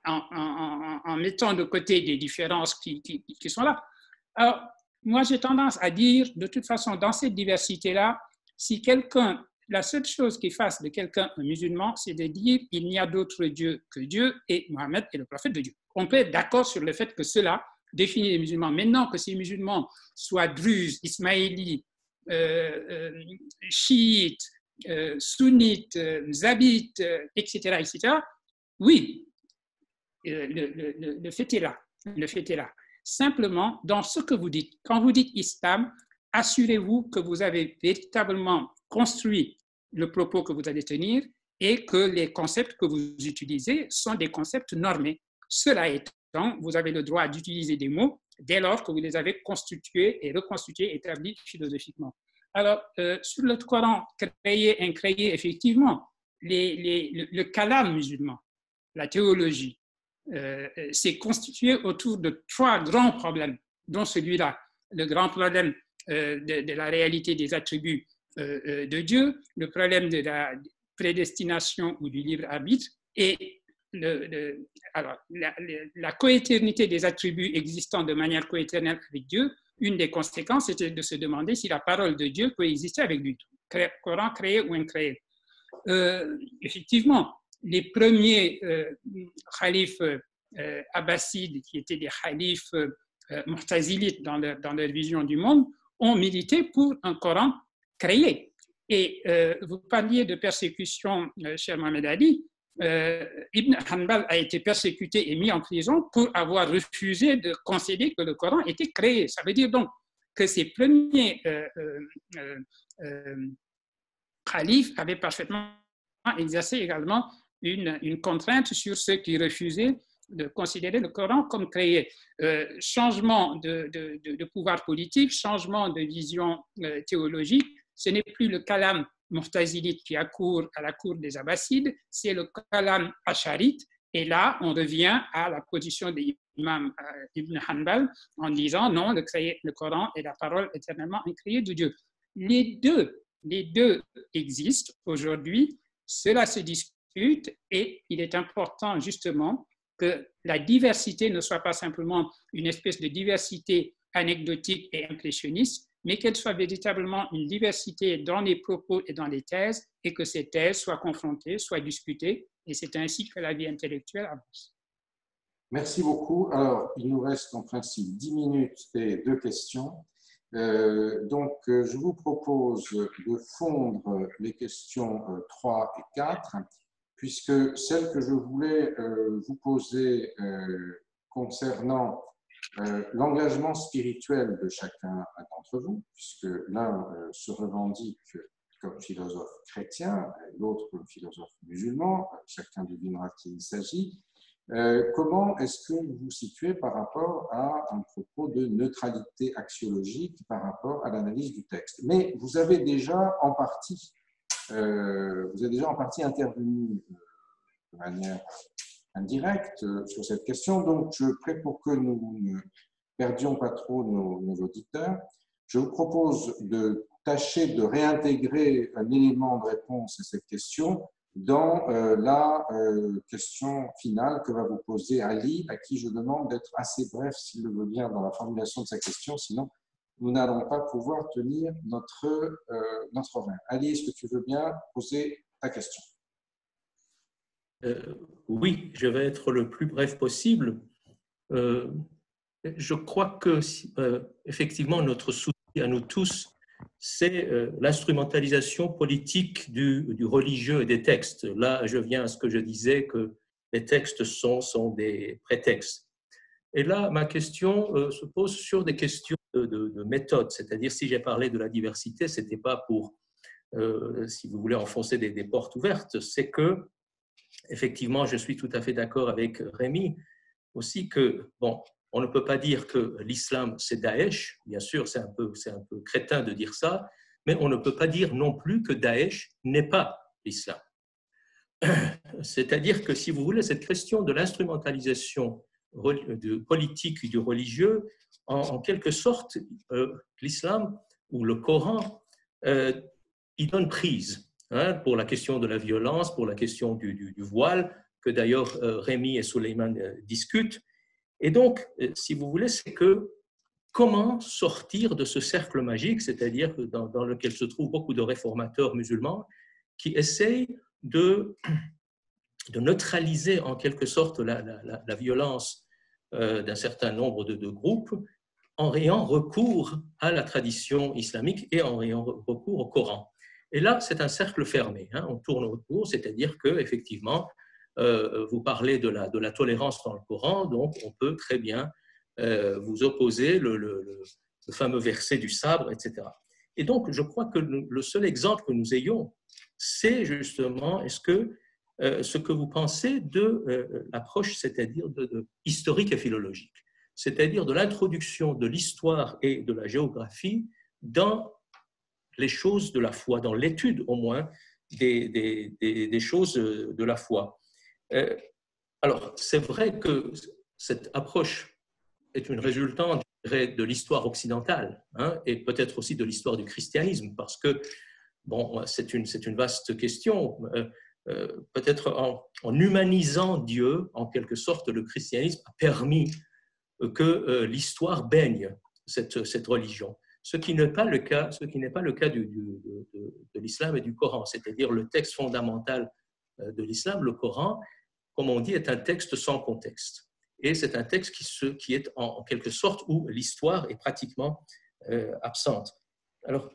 en mettant de côté des différences qui sont là. Alors, moi, j'ai tendance à dire, de toute façon, dans cette diversité-là, si quelqu'un, la seule chose qui fasse de quelqu'un un musulman, c'est de dire il n'y a d'autre Dieu que Dieu et Mohammed est le prophète de Dieu. On peut être d'accord sur le fait que cela définit les musulmans. Maintenant que ces musulmans soient druzes, ismaélites, chiites, sunnites, zabites, etc., oui, le fait est là. Le fait est là. Simplement, dans ce que vous dites, quand vous dites islam, assurez-vous que vous avez véritablement construit le propos que vous allez tenir et que les concepts que vous utilisez sont des concepts normés. Cela étant, vous avez le droit d'utiliser des mots dès lors que vous les avez constitués et reconstitués, établis philosophiquement. Alors, sur le Coran, créé, incréé, effectivement, le kalam musulman, la théologie, s'est constitué autour de trois grands problèmes, dont celui-là, le grand problème de la réalité des attributs de Dieu, le problème de la prédestination ou du libre arbitre et alors, la coéternité des attributs existant de manière coéternelle avec Dieu. Une des conséquences était de se demander si la parole de Dieu peut exister avec lui. Coran créé ou incréé. Effectivement, les premiers khalifes abbassides, qui étaient des khalifes mu'tazilites dans leur vision du monde, ont milité pour un Coran créé. Et vous parliez de persécution, cher Mohamed Ali. Ibn Hanbal a été persécuté et mis en prison pour avoir refusé de concéder que le Coran était créé. Ça veut dire donc que ces premiers khalifes avaient parfaitement exercé également une contrainte sur ceux qui refusaient de considérer le Coran comme créé. Changement de pouvoir politique, changement de vision théologique, ce n'est plus le kalam mu'tazilite qui accourt à la cour des Abbassides, c'est le kalam asharite. Et là, on revient à la position de l'imam Ibn Hanbal en disant non, le Coran est la parole éternellement incréée de Dieu. Les deux existent aujourd'hui, cela se discute et il est important justement que la diversité ne soit pas simplement une espèce de diversité anecdotique et impressionniste, mais qu'elle soit véritablement une diversité dans les propos et dans les thèses, et que ces thèses soient confrontées, soient discutées, et c'est ainsi que la vie intellectuelle avance. Merci beaucoup. Alors, il nous reste en principe 10 minutes et 2 questions. Donc, je vous propose de fondre les questions 3 et 4, puisque celle que je voulais vous poser concernant l'engagement spirituel de chacun d'entre vous, puisque l'un se revendique comme philosophe chrétien, l'autre comme philosophe musulman, chacun devinera de qui il s'agit. Comment est-ce que vous vous situez par rapport à un propos de neutralité axiologique par rapport à l'analyse du texte? Mais vous avez déjà en partie intervenu de manière indirecte sur cette question, donc pour que nous ne perdions pas trop nos auditeurs, je vous propose de tâcher de réintégrer un élément de réponse à cette question dans la question finale que va vous poser Ali, à qui je demande d'être assez bref, s'il le veut bien, dans la formulation de sa question, sinon nous n'allons pas pouvoir tenir notre horaire. Ali, est-ce que tu veux bien poser ta question? Oui, je vais être le plus bref possible. Je crois que, effectivement, notre souci à nous tous, c'est l'instrumentalisation politique du religieux et des textes. Là, je viens à ce que je disais, que les textes sont des prétextes. Et là, ma question se pose sur des questions de méthode. C'est-à-dire, si j'ai parlé de la diversité, ce n'était pas pour, si vous voulez, enfoncer des portes ouvertes, c'est que, effectivement, je suis tout à fait d'accord avec Rémi aussi que, bon, on ne peut pas dire que l'islam, c'est Daesh. Bien sûr, c'est un peu crétin de dire ça, mais on ne peut pas dire non plus que Daesh n'est pas l'islam. C'est-à-dire que, si vous voulez, cette question de l'instrumentalisation politique et du religieux, en quelque sorte, l'islam ou le Coran, il donne prise pour la question de la violence, pour la question du voile, que d'ailleurs Rémi et Suleiman discutent. Et donc, si vous voulez, c'est que comment sortir de ce cercle magique, c'est-à-dire dans lequel se trouvent beaucoup de réformateurs musulmans qui essayent de neutraliser en quelque sorte la violence d'un certain nombre de groupes en ayant recours à la tradition islamique et en ayant recours au Coran. Et là, c'est un cercle fermé. On tourne autour, c'est-à-dire qu'effectivement, vous parlez de la tolérance dans le Coran, donc on peut très bien vous opposer le fameux verset du sabre, etc. Et donc, je crois que le seul exemple que nous ayons, c'est justement ce que vous pensez de l'approche, c'est-à-dire historique et philologique, c'est-à-dire de l'introduction de l'histoire et de la géographie dans les choses de la foi, dans l'étude au moins des choses de la foi. Alors, c'est vrai que cette approche est une résultante de l'histoire occidentale et peut-être aussi de l'histoire du christianisme, parce que, bon, c'est une vaste question. Peut-être en humanisant Dieu, en quelque sorte, le christianisme a permis que l'histoire baigne cette religion. Ce qui n'est pas le cas de l'islam et du Coran, c'est-à-dire le texte fondamental de l'islam, le Coran, comme on dit, est un texte sans contexte. Et c'est un texte qui est en quelque sorte où l'histoire est pratiquement absente. Alors,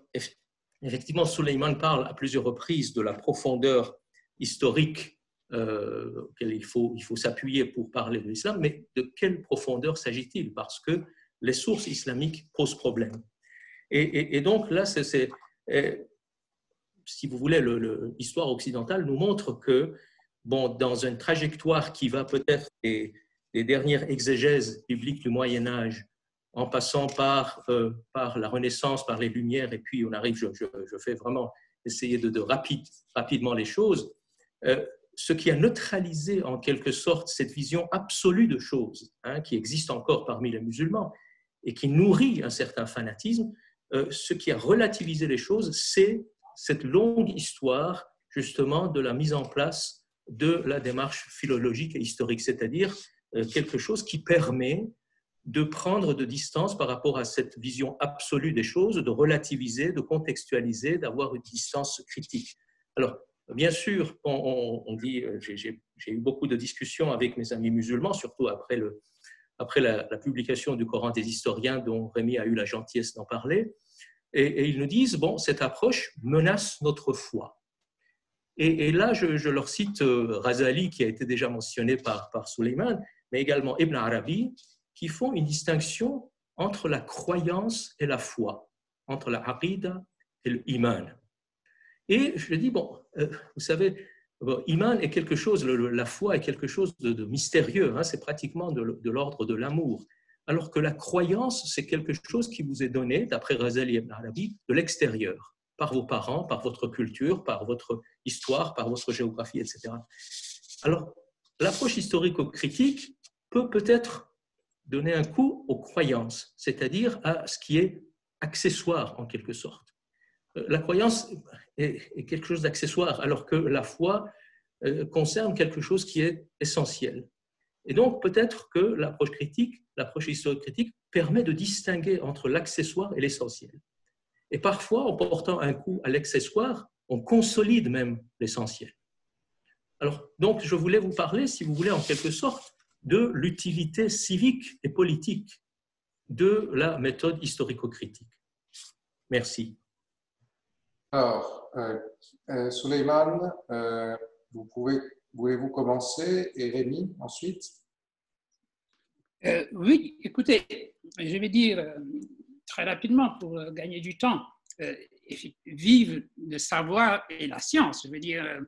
effectivement, Suleiman parle à plusieurs reprises de la profondeur historique auquel il faut s'appuyer pour parler de l'islam, mais de quelle profondeur s'agit-il? Parce que les sources islamiques posent problème. Et donc là, si vous voulez, l'histoire occidentale nous montre que, bon, dans une trajectoire qui va peut-être des dernières exégèses bibliques du Moyen-Âge, en passant par la Renaissance, par les Lumières, et puis on arrive, je fais vraiment essayer de rapidement les choses, ce qui a neutralisé en quelque sorte cette vision absolue de choses qui existe encore parmi les musulmans et qui nourrit un certain fanatisme, ce qui a relativisé les choses, c'est cette longue histoire justement de la mise en place de la démarche philologique et historique, c'est-à-dire quelque chose qui permet de prendre de distance par rapport à cette vision absolue des choses, de relativiser, de contextualiser, d'avoir une distance critique. Alors, bien sûr, on dit, j'ai eu beaucoup de discussions avec mes amis musulmans, surtout après la publication du Coran des historiens dont Rémi a eu la gentillesse d'en parler, et ils nous disent, bon, cette approche menace notre foi. Et là, je leur cite Razali, qui a été déjà mentionné par Suleiman, mais également Ibn Arabi, qui font une distinction entre la croyance et la foi, entre la aqida et l'iman. Et je dis, bon, vous savez, iman est quelque chose, la foi est quelque chose de mystérieux, hein, c'est pratiquement de l'ordre de l'amour. Alors que la croyance, c'est quelque chose qui vous est donné, d'après Ghazali ibn Arabi, de l'extérieur, par vos parents, par votre culture, par votre histoire, par votre géographie, etc. Alors, l'approche historico-critique peut peut-être donner un coup aux croyances, c'est-à-dire à ce qui est accessoire en quelque sorte. La croyance est quelque chose d'accessoire, alors que la foi concerne quelque chose qui est essentiel. Et donc, peut-être que l'approche critique, l'approche historique-critique, permet de distinguer entre l'accessoire et l'essentiel. Et parfois, en portant un coup à l'accessoire, on consolide même l'essentiel. Alors, donc, je voulais vous parler, si vous voulez, en quelque sorte, de l'utilité civique et politique de la méthode historico-critique. Merci. Alors, Souleymane, voulez-vous commencer et Rémi ensuite? Oui, écoutez, je vais dire très rapidement pour gagner du temps, vive le savoir et la science. Je veux dire,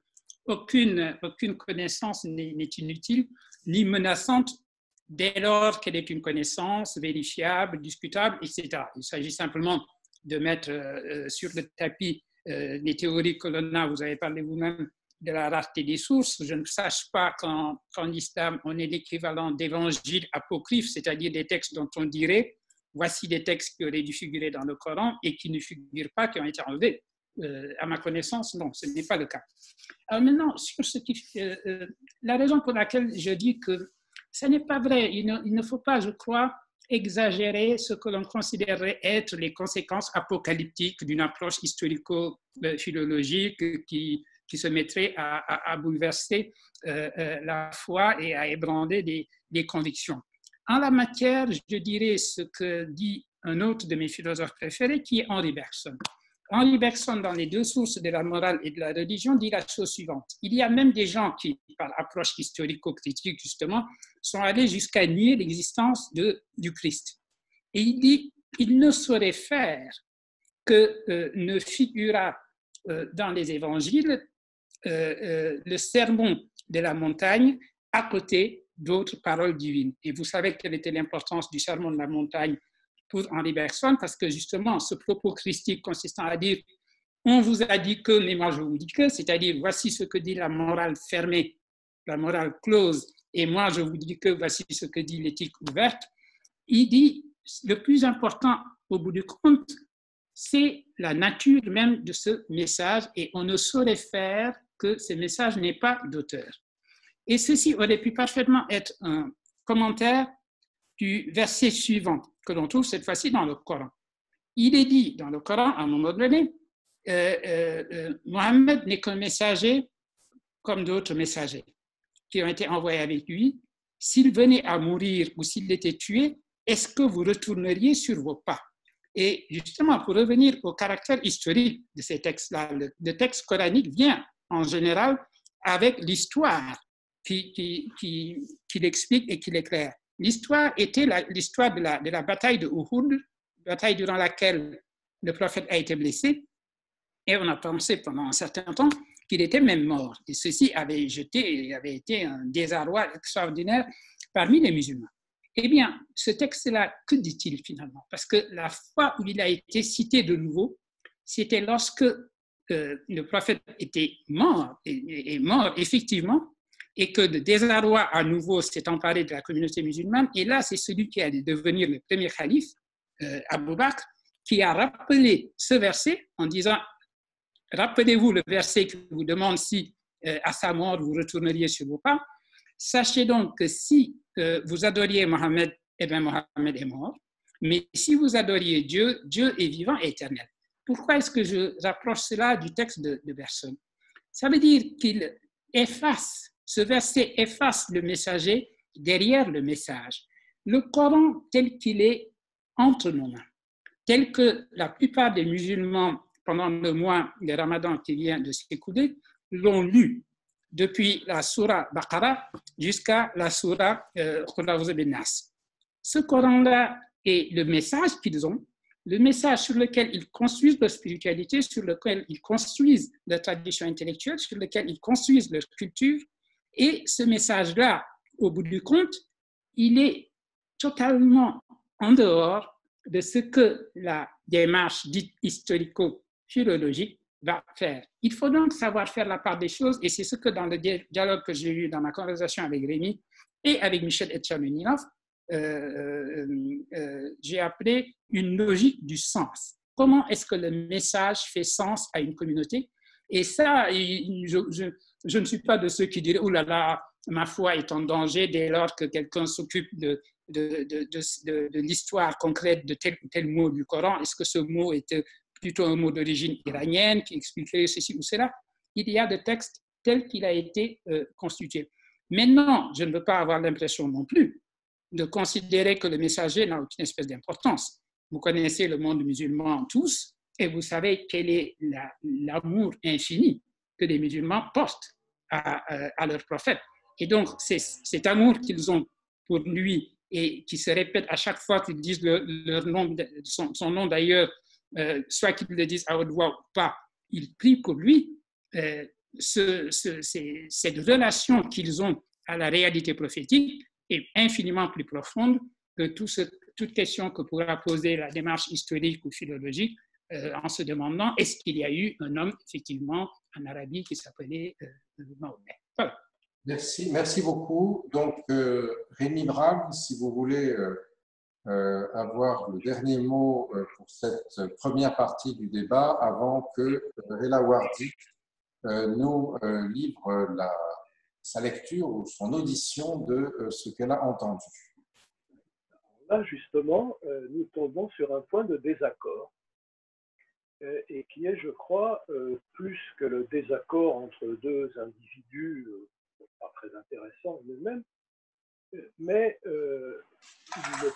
aucune connaissance n'est inutile ni menaçante dès lors qu'elle est une connaissance vérifiable, discutable, etc. Il s'agit simplement de mettre sur le tapis les théories que l'on a. Vous avez parlé vous-même de la rareté des sources. Je ne sache pas qu'en islam, on est l'équivalent d'évangiles apocryphes, c'est-à-dire des textes dont on dirait voici des textes qui auraient dû figurer dans le Coran et qui ne figurent pas, qui ont été enlevés. À ma connaissance, non, ce n'est pas le cas. Alors maintenant, sur ce qui, la raison pour laquelle je dis que ce n'est pas vrai, il ne faut pas, je crois, exagérer ce que l'on considérerait être les conséquences apocalyptiques d'une approche historico-philologique qui se mettrait à bouleverser la foi et à ébranler des convictions. En la matière, je dirais ce que dit un autre de mes philosophes préférés, qui est Henri Bergson. Henri Bergson, dans les deux sources de la morale et de la religion, dit la chose suivante. Il y a même des gens qui, par approche historico-critique, justement, sont allés jusqu'à nier l'existence du Christ. Et il dit, il ne saurait faire que ne figura dans les évangiles le sermon de la montagne à côté d'autres paroles divines. Et vous savez quelle était l'importance du sermon de la montagne pour Henri Bergson, parce que justement, ce propos christique consistant à dire « on vous a dit que, mais moi je vous dis que », c'est-à-dire « voici ce que dit la morale fermée, la morale close, et moi je vous dis que voici ce que dit l'éthique ouverte », il dit « le plus important au bout du compte, c'est la nature même de ce message, et on ne saurait faire que ce message n'ait pas d'auteur. » Et ceci aurait pu parfaitement être un commentaire du verset suivant, que l'on trouve cette fois-ci dans le Coran. Il est dit dans le Coran, à un moment donné, Mohammed n'est qu'un messager comme d'autres messagers qui ont été envoyés avec lui. S'il venait à mourir ou s'il était tué, est-ce que vous retourneriez sur vos pas? Et justement, pour revenir au caractère historique de ces textes-là, le texte coranique vient en général avec l'histoire qui l'explique et qui l'éclaire. L'histoire était l'histoire de la bataille de Uhud, bataille durant laquelle le prophète a été blessé, et on a pensé pendant un certain temps qu'il était même mort. Et ceci avait été un désarroi extraordinaire parmi les musulmans. Eh bien, ce texte-là, que dit-il finalement? Parce que la fois où il a été cité de nouveau, c'était lorsque le prophète était mort, et mort effectivement, et que le désarroi à nouveau s'est emparé de la communauté musulmane. Et là, c'est celui qui allait devenir le premier calife, Abou Bakr, qui a rappelé ce verset en disant « Rappelez-vous le verset qui vous demande si, à sa mort, vous retourneriez sur vos pas. Sachez donc que si vous adoriez Mohammed, eh bien Mohammed est mort. Mais si vous adoriez Dieu, Dieu est vivant et éternel. » Pourquoi est-ce que je rapproche cela du texte de Bergson? Ça veut dire qu'il efface, ce verset efface le messager derrière le message. Le Coran tel qu'il est entre nos mains, tel que la plupart des musulmans, pendant le mois de Ramadan qui vient de s'écouler, l'ont lu depuis la Sourate Baqara jusqu'à la Sourate Qul A'udhu bin Nas. ce Coran-là et le message qu'ils ont, le message sur lequel ils construisent leur spiritualité, sur lequel ils construisent leur tradition intellectuelle, sur lequel ils construisent leur culture. Et ce message-là, au bout du compte, il est totalement en dehors de ce que la démarche dite historico-philologique va faire. Il faut donc savoir faire la part des choses, et c'est ce que dans le dialogue que j'ai eu dans ma conversation avec Rémi et avec Michel Etchameninov, j'ai appelé une logique du sens. Comment est-ce que le message fait sens à une communauté? Et ça, je ne suis pas de ceux qui diraient « Oh là là, ma foi est en danger dès lors que quelqu'un s'occupe de l'histoire concrète de tel ou tel mot du Coran. Est-ce que ce mot est plutôt un mot d'origine iranienne qui expliquerait ceci ou cela ?» Il y a des textes tels qu'il a été constitué. Maintenant, je ne veux pas avoir l'impression non plus de considérer que le messager n'a aucune espèce d'importance. Vous connaissez le monde musulman tous, et vous savez quel est l'amour infini que les musulmans portent à leur prophète. Et donc, c'est cet amour qu'ils ont pour lui et qui se répète à chaque fois qu'ils disent leur nom, son nom d'ailleurs, soit qu'ils le disent à haute voix ou pas, ils prient pour lui. Cette relation qu'ils ont à la réalité prophétique est infiniment plus profonde que toute question que pourra poser la démarche historique ou philologique en se demandant est-ce qu'il y a eu un homme effectivement en Arabie qui s'appelait Mahomet. Voilà. Merci beaucoup. Donc, Rémi Brague, si vous voulez avoir le dernier mot pour cette première partie du débat avant que Rella Wardi nous livre sa lecture ou son audition de ce qu'elle a entendu. Là, justement, nous tombons sur un point de désaccord et qui est, je crois, plus que le désaccord entre deux individus, pas très intéressant en eux-mêmes, mais le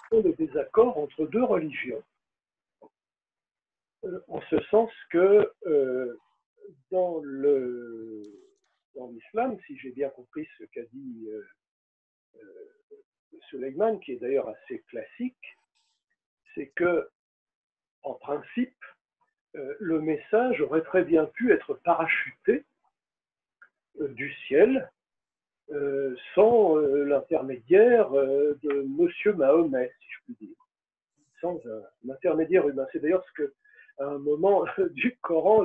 point de désaccord entre deux religions. En ce sens que dans l'islam, si j'ai bien compris ce qu'a dit Suleiman, qui est d'ailleurs assez classique, c'est que, en principe, le message aurait très bien pu être parachuté du ciel sans l'intermédiaire de Monsieur Mahomet, si je puis dire, sans un intermédiaire humain. C'est d'ailleurs ce que, à un moment du Coran,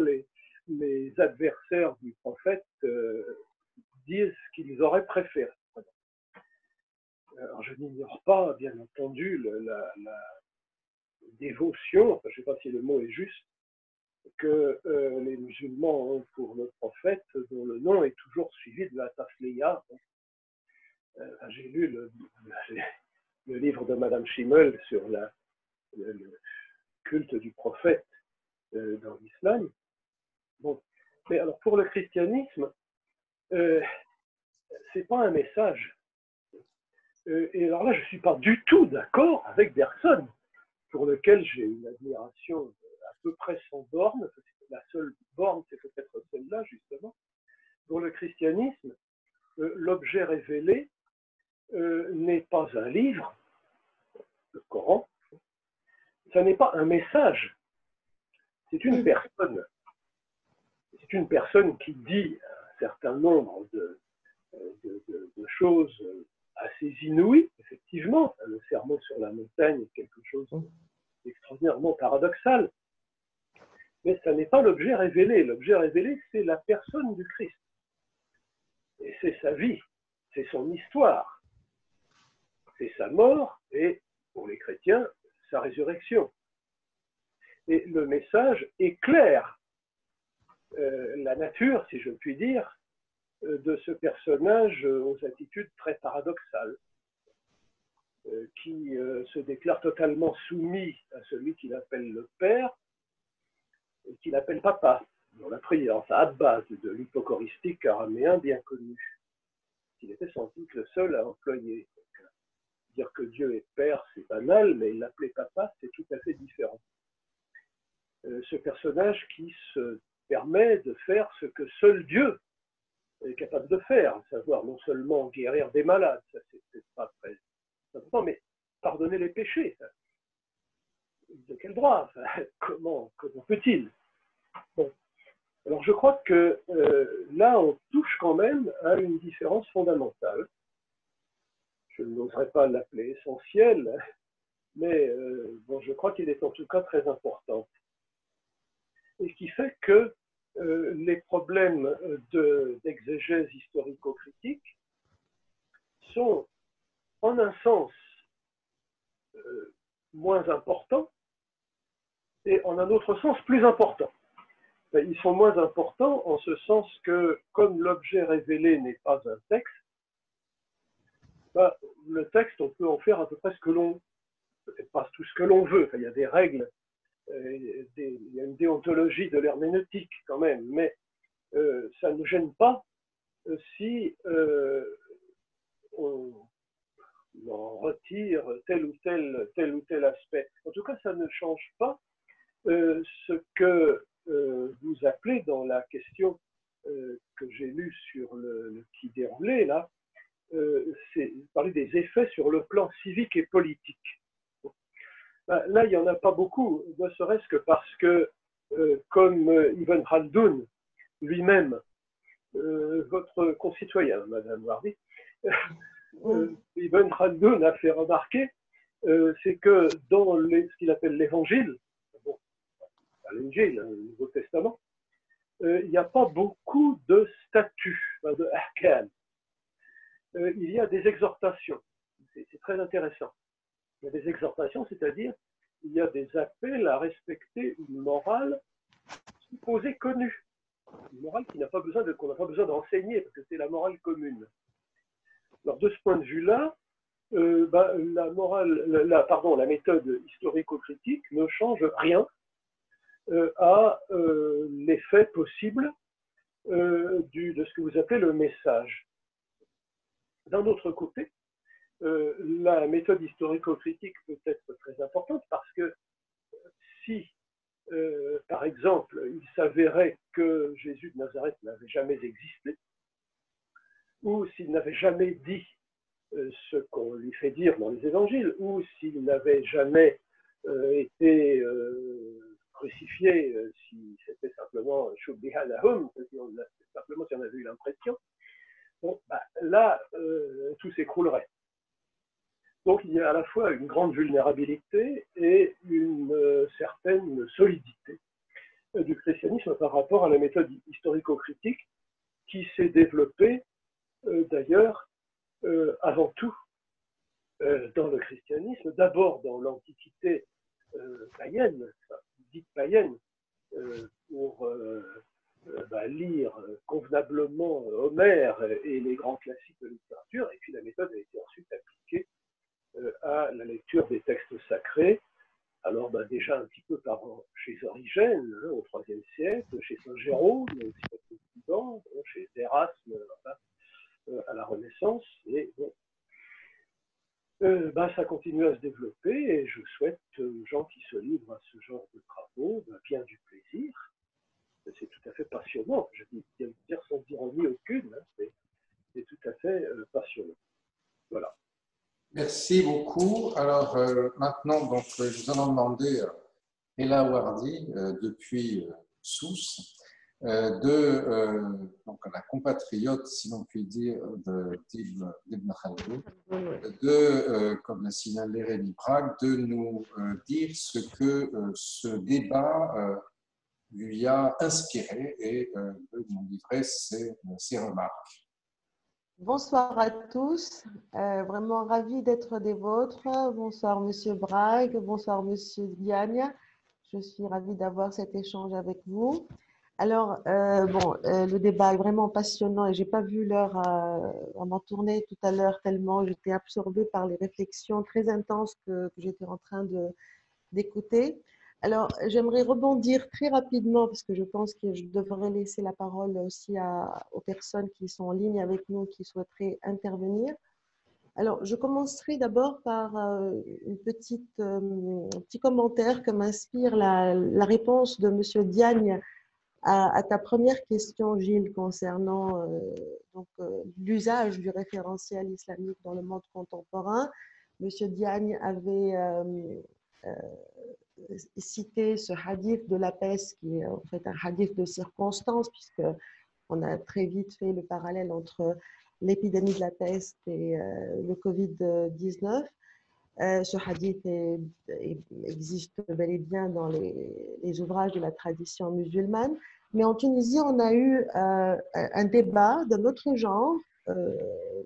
les adversaires du prophète disent qu'ils auraient préféré. Alors, je n'ignore pas, bien entendu, la dévotion, je ne sais pas si le mot est juste, que les musulmans ont pour le prophète, dont le nom est toujours suivi de la tasliya. J'ai lu le livre de Madame Schimmel sur le culte du prophète dans l'islam. Bon. Mais alors pour le christianisme, c'est pas un message. Et alors là, je ne suis pas du tout d'accord avec Bergson, pour lequel j'ai une admiration à peu près sans borne. La seule borne, c'est peut-être celle-là, justement. Pour le christianisme, l'objet révélé n'est pas un livre, le Coran, ça n'est pas un message, c'est une personne. C'est une personne qui dit un certain nombre de choses assez inouïes, effectivement. Le sermon sur la montagne est quelque chose d'extraordinairement paradoxal. Mais ça n'est pas l'objet révélé. L'objet révélé, c'est la personne du Christ. Et c'est sa vie, c'est son histoire, c'est sa mort et, pour les chrétiens, sa résurrection. Et le message éclaire la nature, si je puis dire, de ce personnage aux attitudes très paradoxales, qui se déclare totalement soumis à celui qu'il appelle le Père et qu'il appelle Papa, dans la prière, à base de l'hypocoristique araméen bien connu. Il était sans doute le seul à employer. Dire que Dieu est Père, c'est banal, mais l'appeler Papa, c'est tout à fait différent. Ce personnage qui se permet de faire ce que seul Dieu est capable de faire, à savoir non seulement guérir des malades, ça c'est pas très important, mais pardonner les péchés. De quel droit? Comment peut-il? Bon. Alors je crois que là, on touche quand même à une différence fondamentale. Je n'oserais pas l'appeler essentielle, mais bon, je crois qu'elle est en tout cas très importante. Et qui fait que les problèmes d'exégèse historico-critique sont en un sens moins importants et en un autre sens plus importants. Ils sont moins importants en ce sens que comme l'objet révélé n'est pas un texte, le texte, on peut en faire à peu près ce que l'on, peut-être pas tout ce que l'on veut, il y a des règles, il y a une déontologie de l'herméneutique quand même, mais ça ne gêne pas si on en retire tel ou tel aspect. En tout cas, ça ne change pas ce que vous appelez dans la question que j'ai lue sur le qui déroulait là, c'est parler des effets sur le plan civique et politique. Là, il n'y en a pas beaucoup, ne serait-ce que parce que, comme Ibn Khaldoun lui-même, votre concitoyen, Madame Wardi, Ibn Khaldoun a fait remarquer, c'est que dans ce qu'il appelle l'évangile, bon, l'Injil, le Nouveau Testament, il n'y a pas beaucoup de statuts, de ahkam. Il y a des exhortations, c'est très intéressant. Il y a des exhortations, c'est-à-dire il y a des appels à respecter une morale supposée connue, une morale qu'on n'a pas besoin d'enseigner parce que c'est la morale commune. Alors de ce point de vue-là, la méthode historico-critique ne change rien à l'effet possible de ce que vous appelez le message. D'un autre côté, la méthode historico-critique peut être très importante parce que si, par exemple, il s'avérait que Jésus de Nazareth n'avait jamais existé, ou s'il n'avait jamais dit ce qu'on lui fait dire dans les évangiles, ou s'il n'avait jamais été crucifié, si c'était simplement shubbiha lahum, simplement si on avait eu l'impression, bon, là, tout s'écroulerait. Donc il y a à la fois une grande vulnérabilité et une certaine solidité du christianisme par rapport à la méthode historico-critique qui s'est développée d'ailleurs avant tout dans le christianisme, d'abord dans l'Antiquité païenne, dite païenne, pour lire convenablement Homère et les grands classiques de littérature, et puis la méthode a été ensuite appliquée à la lecture des textes sacrés, alors déjà un petit peu chez Origène, au IIIe siècle, chez Saint Jérôme, chez Erasme, à la Renaissance, et bon, ça continue à se développer, et je souhaite aux gens qui se livrent à ce genre de travaux bien du plaisir. C'est tout à fait passionnant, je dis dire sans ironie aucune, c'est tout à fait passionnant. Voilà. Merci beaucoup. Alors maintenant, donc, nous allons demander à Ella Wardi, depuis Sousse, donc la compatriote, si l'on peut dire, d'Ibn Khaldoun, comme l'a signalé Rémi Braque, de nous dire ce que ce débat lui a inspiré et de nous livrer ses remarques. Bonsoir à tous, vraiment ravi d'être des vôtres. Bonsoir Monsieur Braque, bonsoir Monsieur Diagne. Je suis ravie d'avoir cet échange avec vous. Alors, le débat est vraiment passionnant et je n'ai pas vu l'heure à m'en tourner tout à l'heure tellement j'étais absorbée par les réflexions très intenses que j'étais en train d'écouter. Alors, j'aimerais rebondir très rapidement parce que je pense que je devrais laisser la parole aussi aux personnes qui sont en ligne avec nous, qui souhaiteraient intervenir. Alors, je commencerai d'abord par un petit commentaire que m'inspire la réponse de M. Diagne à ta première question, Gilles, concernant l'usage du référentiel islamique dans le monde contemporain. Monsieur Diagne avait cité ce hadith de la peste, qui est en fait un hadith de circonstance, puisque on a très vite fait le parallèle entre l'épidémie de la peste et le Covid-19. Ce hadith existe bel et bien dans les ouvrages de la tradition musulmane. Mais en Tunisie, on a eu un débat d'un autre genre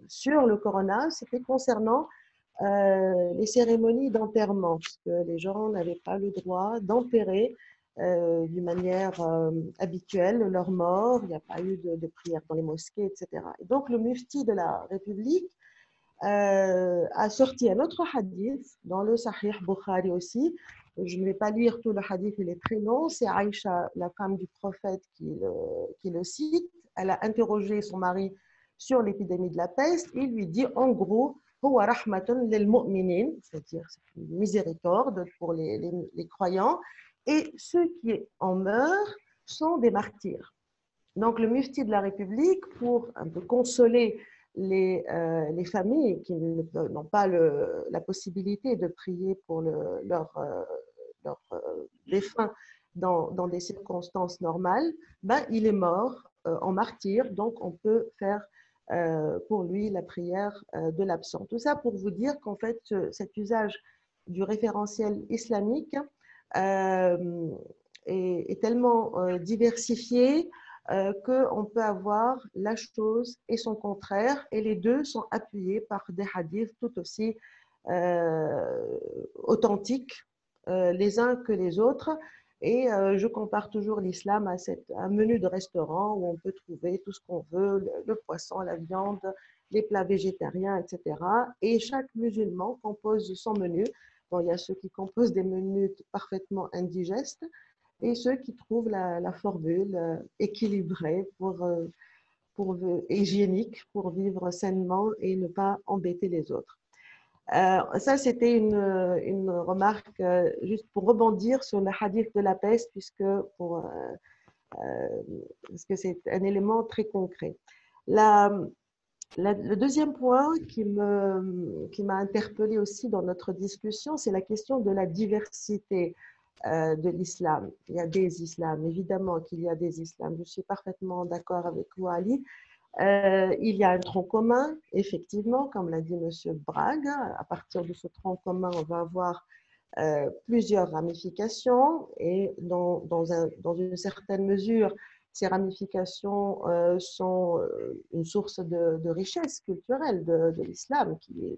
sur le corona. C'était concernant les cérémonies d'enterrement, puisque les gens n'avaient pas le droit d'enterrer d'une manière habituelle leurs morts. Il n'y a pas eu de prière dans les mosquées, etc. Et donc, le mufti de la République a sorti un autre hadith dans le Sahih Bukhari aussi. Je ne vais pas lire tout le hadith, il est très long. C'est Aïcha, la femme du prophète, qui le cite. Elle a interrogé son mari sur l'épidémie de la peste. Il lui dit en gros, c'est-à-dire c'est une miséricorde pour les croyants, et ceux qui en meurent sont des martyrs. Donc le mufti de la République, pour un peu consoler les familles qui n'ont pas la possibilité de prier pour leurs défunts dans des circonstances normales, ben, il est mort en martyr, donc on peut faire pour lui la prière de l'absent. Tout ça pour vous dire qu'en fait, cet usage du référentiel islamique est tellement diversifié qu'on peut avoir la chose et son contraire, et les deux sont appuyés par des hadiths tout aussi authentiques les uns que les autres. Et je compare toujours l'islam à un menu de restaurant où on peut trouver tout ce qu'on veut, le poisson, la viande, les plats végétariens, etc. Et chaque musulman compose son menu. Bon, il y a ceux qui composent des menus parfaitement indigestes, et ceux qui trouvent la formule équilibrée hygiénique pour vivre sainement et ne pas embêter les autres. Ça, c'était une remarque juste pour rebondir sur le hadith de la peste, parce que c'est un élément très concret. Le deuxième point qui m'a interpellée aussi dans notre discussion, c'est la question de la diversité de l'islam. Il y a des islams, évidemment qu'il y a des islams. Je suis parfaitement d'accord avec vous, Ali. Il y a un tronc commun, effectivement, comme l'a dit M. Bragg. À partir de ce tronc commun, on va avoir plusieurs ramifications, et dans une certaine mesure, ces ramifications sont une source de richesse culturelle de l'islam, qui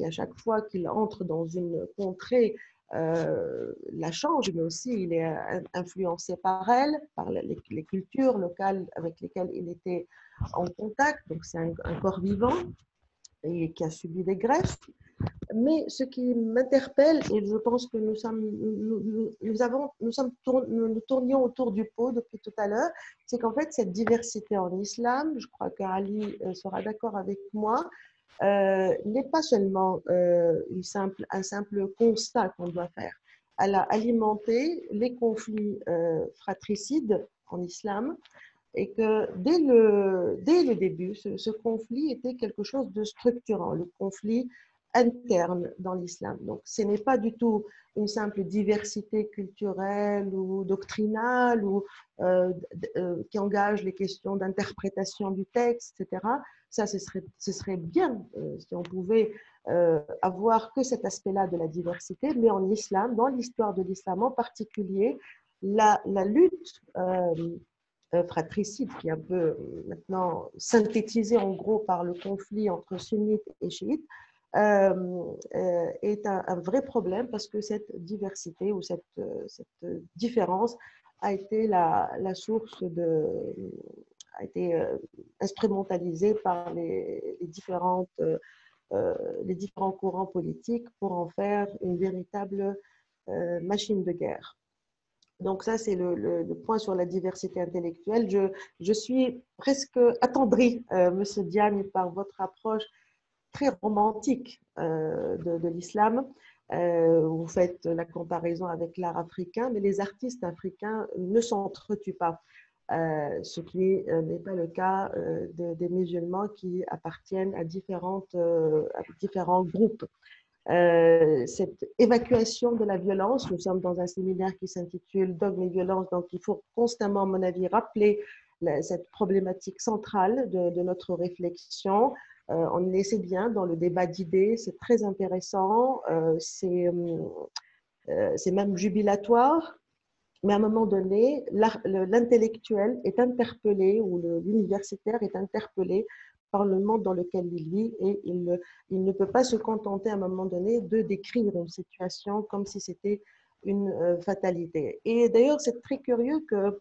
à chaque fois qu'il entre dans une contrée, la change, mais aussi il est influencé par elle, par les cultures locales avec lesquelles il était en contact. Donc c'est un corps vivant et qui a subi des greffes. Mais ce qui m'interpelle, et je pense que nous tournions autour du pot depuis tout à l'heure, c'est qu'en fait cette diversité en islam, je crois qu'Ali sera d'accord avec moi, n'est pas seulement un simple constat qu'on doit faire. Elle a alimenté les conflits fratricides en islam, et que dès le début, ce conflit était quelque chose de structurant, le conflit interne dans l'islam. Donc, ce n'est pas du tout une simple diversité culturelle ou doctrinale qui engage les questions d'interprétation du texte, etc. Ça, ce serait bien si on pouvait avoir que cet aspect-là de la diversité, mais en islam, dans l'histoire de l'islam en particulier, la lutte fratricide, qui est un peu maintenant synthétisée en gros par le conflit entre sunnites et chiites, est un vrai problème, parce que cette diversité ou cette différence a été la source a été instrumentalisée par les différents courants politiques pour en faire une véritable machine de guerre. Donc ça, c'est le point sur la diversité intellectuelle. Je suis presque attendrie, Monsieur Diagne, par votre approche très romantique de l'islam. Vous faites la comparaison avec l'art africain, mais les artistes africains ne s'entretuent pas. ce qui n'est pas le cas des musulmans qui appartiennent à différents groupes. Cette évacuation de la violence, nous sommes dans un séminaire qui s'intitule Dogmes et violence, donc il faut constamment, à mon avis, rappeler cette problématique centrale de notre réflexion. On essaie bien dans le débat d'idées, c'est très intéressant, c'est même jubilatoire, mais à un moment donné, l'intellectuel est interpellé ou l'universitaire est interpellé par le monde dans lequel il vit et il ne peut pas se contenter à un moment donné de décrire une situation comme si c'était une fatalité. Et d'ailleurs, c'est très curieux que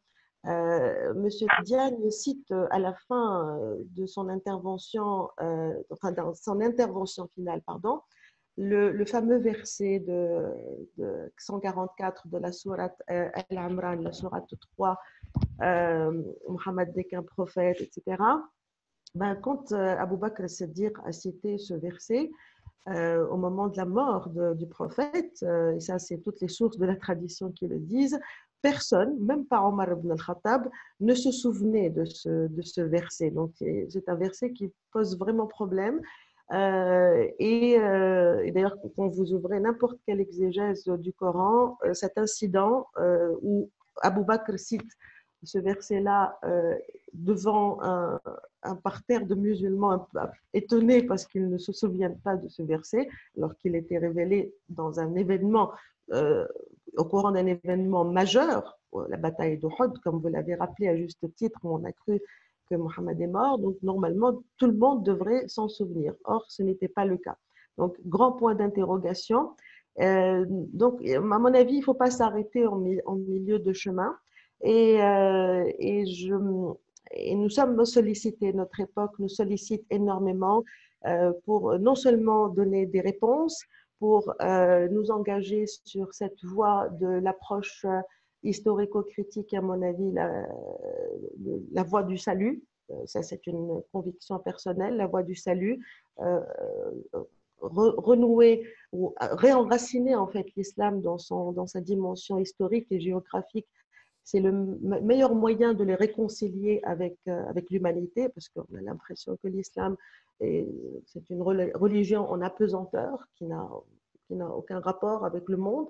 M. Diagne cite à la fin de son intervention, enfin dans son intervention finale, pardon, le fameux verset de 144 de la sourate Al-Imran, la sourate 3, Mohammed n'est qu'un prophète, etc. Ben, quand Abu Bakr as-Siddiq a cité ce verset, au moment de la mort du prophète, et ça c'est toutes les sources de la tradition qui le disent, personne, même pas Omar ibn al-Khattab, ne se souvenait de ce verset. Donc c'est un verset qui pose vraiment problème. Et d'ailleurs, quand vous ouvrez n'importe quelle exégèse du Coran, cet incident où Abu Bakr cite ce verset-là devant un parterre de musulmans un peu étonnés parce qu'ils ne se souviennent pas de ce verset, alors qu'il était révélé dans un événement, au courant d'un événement majeur, la bataille d'Uhud, comme vous l'avez rappelé à juste titre, où on a cru que Mohammed est mort, donc normalement tout le monde devrait s'en souvenir. Or, ce n'était pas le cas. Donc, grand point d'interrogation. Donc, à mon avis, il ne faut pas s'arrêter en milieu de chemin. Et nous sommes sollicités, notre époque nous sollicite énormément pour non seulement donner des réponses, pour nous engager sur cette voie de l'approche historico-critique, à mon avis, la voie du salut. Ça, c'est une conviction personnelle, la voie du salut. Renouer ou réenraciner en fait l'islam dans sa dimension historique et géographique, c'est le meilleur moyen de les réconcilier avec l'humanité, parce qu'on a l'impression que l'islam, c'est une religion en apesanteur qui n'a aucun rapport avec le monde.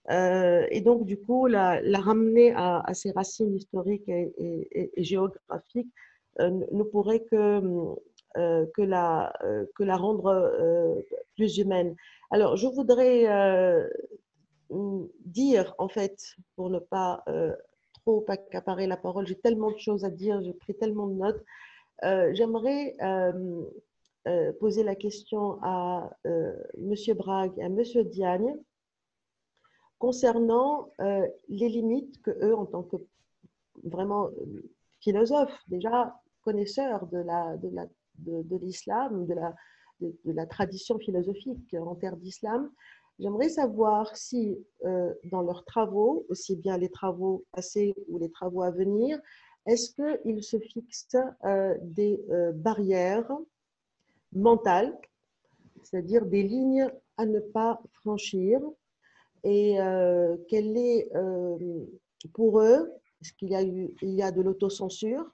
Et donc, du coup, la ramener à ses racines historiques et géographiques ne pourrait que la rendre plus humaine. Alors, je voudrais dire, en fait, pour ne pas trop accaparer la parole, j'ai tellement de choses à dire, j'ai pris tellement de notes. J'aimerais poser la question à M. Bragg et à M. Diagne concernant les limites que eux, en tant que vraiment philosophes, déjà connaisseurs de l'islam, de la tradition philosophique en terre d'islam, j'aimerais savoir si dans leurs travaux, aussi bien les travaux passés ou les travaux à venir, est-ce qu'ils se fixent des barrières mentales, c'est-à-dire des lignes à ne pas franchir, et quelle est pour eux, est-ce qu'il y a de l'autocensure,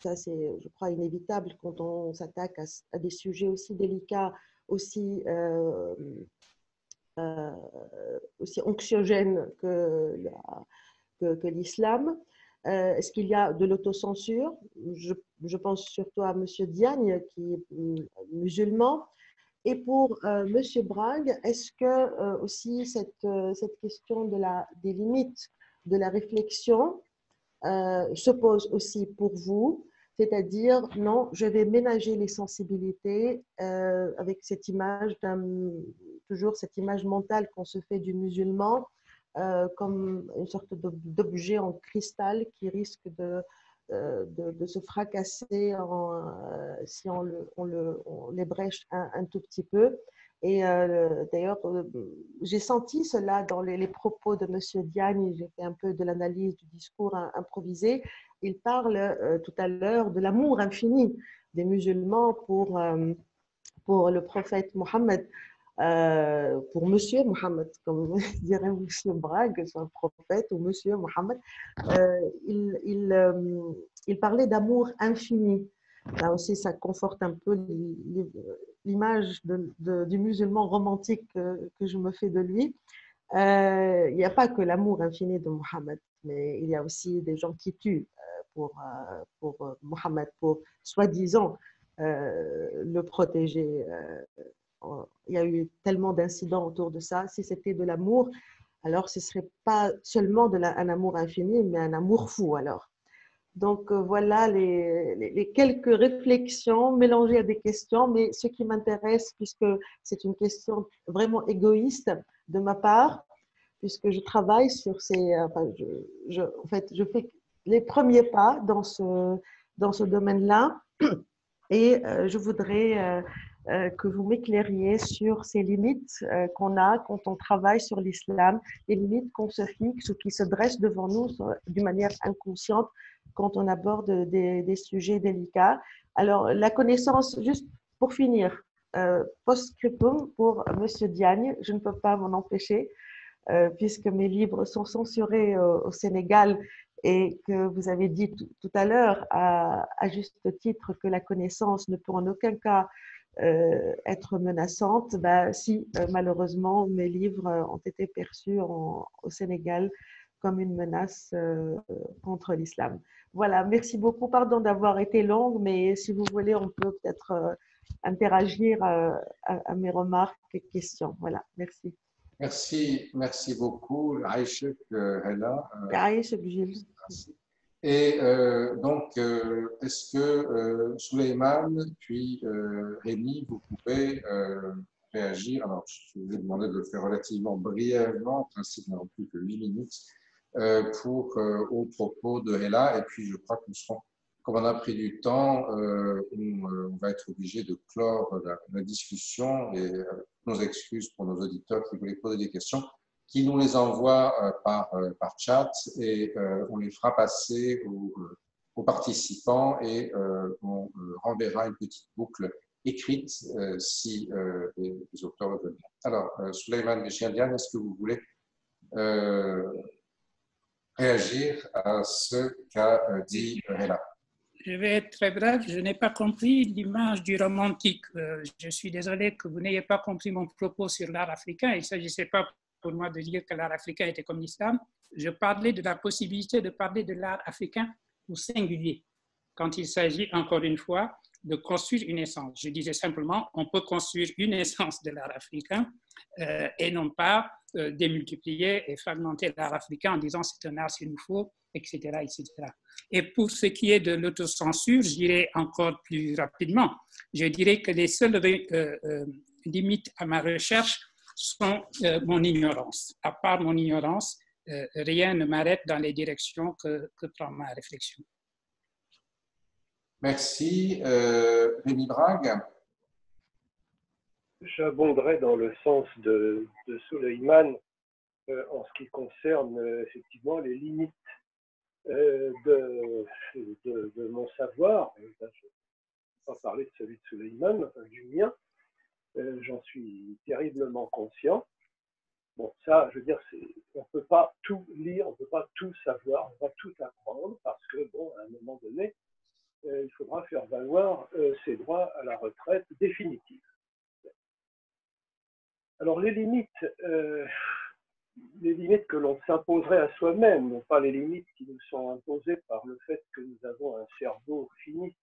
ça c'est, je crois, inévitable quand on s'attaque à des sujets aussi délicats, aussi anxiogènes que l'islam. Est-ce qu'il y a de l'autocensure? Je pense surtout à M. Diagne, qui est musulman. Et pour M. Bragg, est-ce que aussi cette question des limites de la réflexion se pose aussi pour vous? C'est-à-dire, non, je vais ménager les sensibilités avec cette image, toujours cette image mentale qu'on se fait du musulman comme une sorte d'objet en cristal qui risque de se fracasser si on l'ébrèche un tout petit peu. Et d'ailleurs, j'ai senti cela dans les propos de M. Diagne. J'ai fait un peu de l'analyse du discours improvisé. Il parle tout à l'heure de l'amour infini des musulmans pour le prophète Mohammed. pour Monsieur Mohammed, comme dirait Monsieur Brague, son prophète, ou Monsieur Mohammed, il parlait d'amour infini. Là aussi, ça conforte un peu l'image du musulman romantique que je me fais de lui. Il n'y a pas que l'amour infini de Mohammed, mais il y a aussi des gens qui tuent pour Mohammed, pour soi-disant le protéger. Il y a eu tellement d'incidents autour de ça. Si c'était de l'amour, alors ce ne serait pas seulement un amour infini, mais un amour fou alors. Donc voilà les quelques réflexions mélangées à des questions, mais ce qui m'intéresse, puisque c'est une question vraiment égoïste de ma part, puisque je travaille sur ces… Enfin, en fait, je fais les premiers pas dans ce domaine-là et je voudrais que vous m'éclairiez sur ces limites qu'on a quand on travaille sur l'islam, les limites qu'on se fixe ou qui se dressent devant nous d'une manière inconsciente quand on aborde des sujets délicats. Alors, la connaissance, juste pour finir, post-scriptum pour Monsieur Diagne, je ne peux pas m'en empêcher, puisque mes livres sont censurés au Sénégal et que vous avez dit tout à l'heure, à juste titre, que la connaissance ne peut en aucun cas être menaçante, si malheureusement mes livres ont été perçus au Sénégal comme une menace contre l'islam. Voilà, merci beaucoup. Pardon d'avoir été longue, mais si vous voulez, on peut peut-être interagir à mes remarques et questions. Voilà, merci. Merci beaucoup, Aïchek Hela. Aïchek Gilles. Et donc, est-ce que Souleymane puis Rémi, vous pouvez réagir? Alors, je vous ai demandé de le faire relativement brièvement, en principe, n'avons plus que 8 minutes, aux propos de Hela. Et puis, je crois que comme on a pris du temps, on va être obligé de clore la discussion et nos excuses pour nos auditeurs qui voulaient poser des questions, qui nous les envoient par chat et on les fera passer aux participants et on renverra une petite boucle écrite si les auteurs le veulent bien. Alors, Souleymane Meshiadian, est-ce que vous voulez réagir à ce qu'a dit Hela? Je vais être très bref. Je n'ai pas compris l'image du romantique. Je suis désolé que vous n'ayez pas compris mon propos sur l'art africain. Il ne s'agissait pas pour moi de dire que l'art africain était comme l'islam. Je parlais de la possibilité de parler de l'art africain au singulier, quand il s'agit, encore une fois, de construire une essence. Je disais simplement, on peut construire une essence de l'art africain et non pas démultiplier et fragmenter l'art africain en disant c'est un art s'il nous faut, etc., etc. Et pour ce qui est de l'autocensure, je dirais encore plus rapidement, je dirais que les seules limites à ma recherche sont mon ignorance. À part mon ignorance, rien ne m'arrête dans les directions que prend ma réflexion. Merci. Rémi Brague. J'abonderai dans le sens de Souleymane en ce qui concerne effectivement les limites de mon savoir. Je ne vais pas parler de celui de Souleymane, du mien. J'en suis terriblement conscient. Bon, ça, je veux dire, on ne peut pas tout lire, on ne peut pas tout savoir, on ne peut pas tout apprendre parce que, bon, à un moment donné, il faudra faire valoir ses droits à la retraite définitive. Alors, les limites que l'on s'imposerait à soi-même, non pas les limites qui nous sont imposées par le fait que nous avons un cerveau fini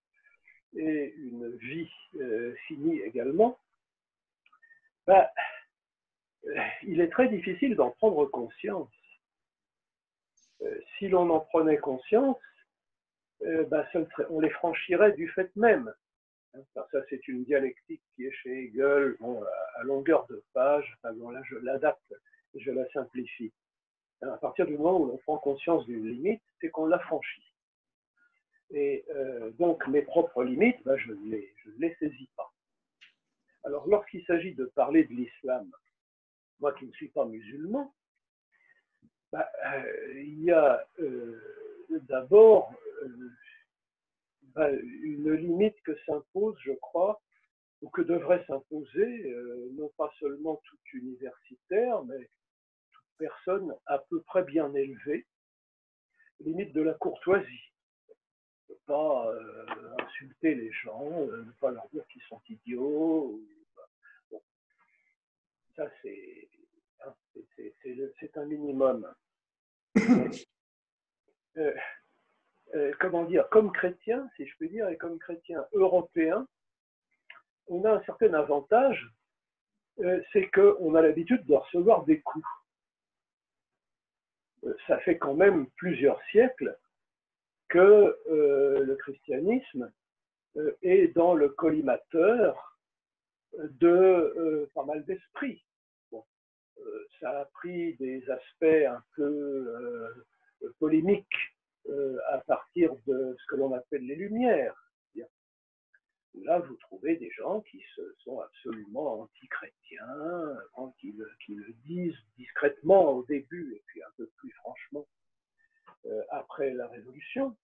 et une vie finie également, il est très difficile d'en prendre conscience. Si l'on en prenait conscience, on les franchirait du fait même. Alors ça, c'est une dialectique qui est chez Hegel, bon, à longueur de page. Enfin, bon, là, je l'adapte, je la simplifie. À partir du moment où l'on prend conscience d'une limite, c'est qu'on l'a franchie. Et donc, mes propres limites, je ne les saisis pas. Alors, lorsqu'il s'agit de parler de l'islam, moi qui ne suis pas musulman, il y a d'abord une limite que s'impose, je crois, ou que devrait s'imposer non pas seulement tout universitaire, mais toute personne à peu près bien élevée, limite de la courtoisie. Ne pas insulter les gens, ne pas leur dire qu'ils sont idiots. Bon, ça, c'est un minimum. Comment dire, comme chrétien, si je peux dire, et comme chrétien européen, on a un certain avantage, c'est qu'on a l'habitude de recevoir des coups. Ça fait quand même plusieurs siècles que le christianisme est dans le collimateur de pas mal d'esprits. Bon, ça a pris des aspects un peu polémiques à partir de ce que l'on appelle les Lumières. Là, vous trouvez des gens qui sont absolument anti-chrétiens, qui le disent discrètement au début et puis un peu plus franchement après la Révolution.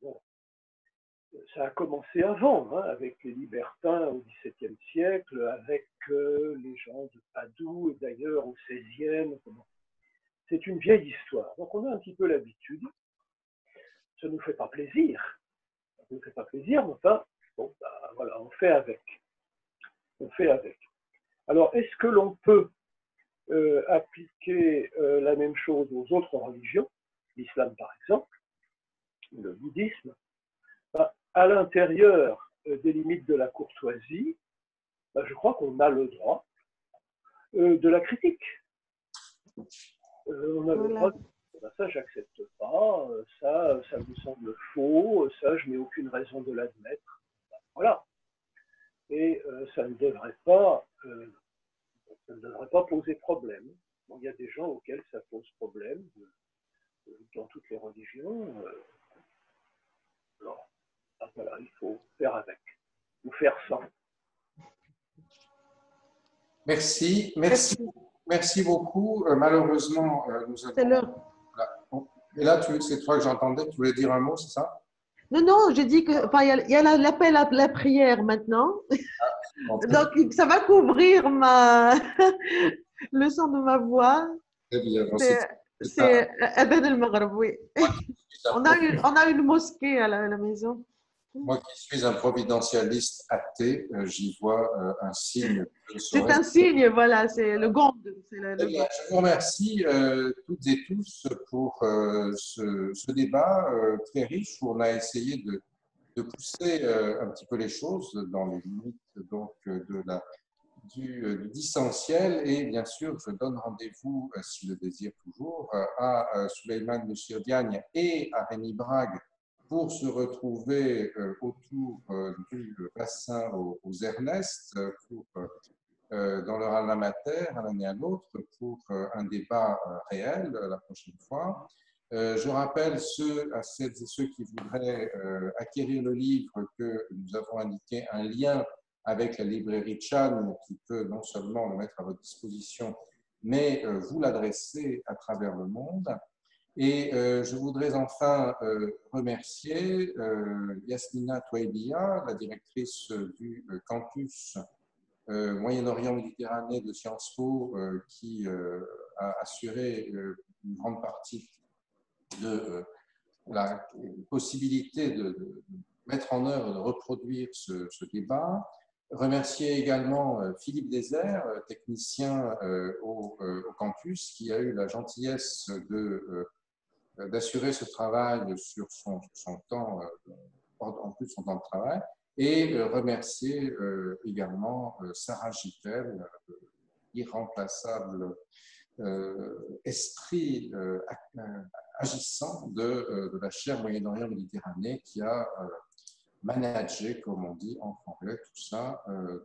Bon. Ça a commencé avant, hein, avec les libertins au XVIIe siècle, avec les gens de Padoue et d'ailleurs au XVIe. C'est une vieille histoire. Donc on a un petit peu l'habitude. Ça ne nous fait pas plaisir. Ça ne nous fait pas plaisir, mais enfin, bon, bah, voilà, on fait avec. On fait avec. Alors, est-ce que l'on peut appliquer la même chose aux autres religions, l'islam par exemple, le bouddhisme, bah, à l'intérieur des limites de la courtoisie, bah, je crois qu'on a le droit de la critique. On a le droit de dire, ça, j'accepte pas, ça me semble faux, ça, je n'ai aucune raison de l'admettre. Voilà. Et ça ne devrait pas poser problème. Bon, il y a des gens auxquels ça pose problème dans toutes les religions. Alors, voilà, il faut faire avec, ou faire sans. Merci beaucoup. Malheureusement, nous avons... C'est l'heure. Et là, c'est toi que j'entendais, tu voulais dire un mot, c'est ça? Non, j'ai dit que il y a l'appel à la prière maintenant. Donc, ça va couvrir le son de ma voix. Très bien. C'est Adhan al-Maghreb, oui. On a une mosquée à la maison. Moi qui suis un providentialiste athée, j'y vois un signe. C'est un signe, voilà, c'est le gond. Je vous remercie toutes et tous pour ce débat très riche où on a essayé de pousser un petit peu les choses dans les limites donc, du distanciel. Et bien sûr, je donne rendez-vous, s'il le désire toujours, à Souleymane Diagne et à Rémi Brague pour se retrouver autour du bassin aux Ernest, dans leur alma mater, à l'un et à l'autre, pour un débat réel la prochaine fois. Je rappelle à celles et ceux qui voudraient acquérir le livre que nous avons indiqué un lien avec la librairie Chan qui peut non seulement le mettre à votre disposition, mais vous l'adresser à travers le monde. Et je voudrais enfin remercier Yasmina Touaibia, la directrice du campus Moyen-Orient Méditerranée de Sciences Po, qui a assuré une grande partie de la possibilité de mettre en œuvre, de reproduire ce débat. Remercier également Philippe Désert, technicien au campus, qui a eu la gentillesse d'assurer ce travail sur son temps, en plus son temps de travail, et remercier également Sarah Gittel, irremplaçable esprit agissant de la chaire Moyen-Orient Méditerranée qui a managé, comme on dit en anglais, tout ça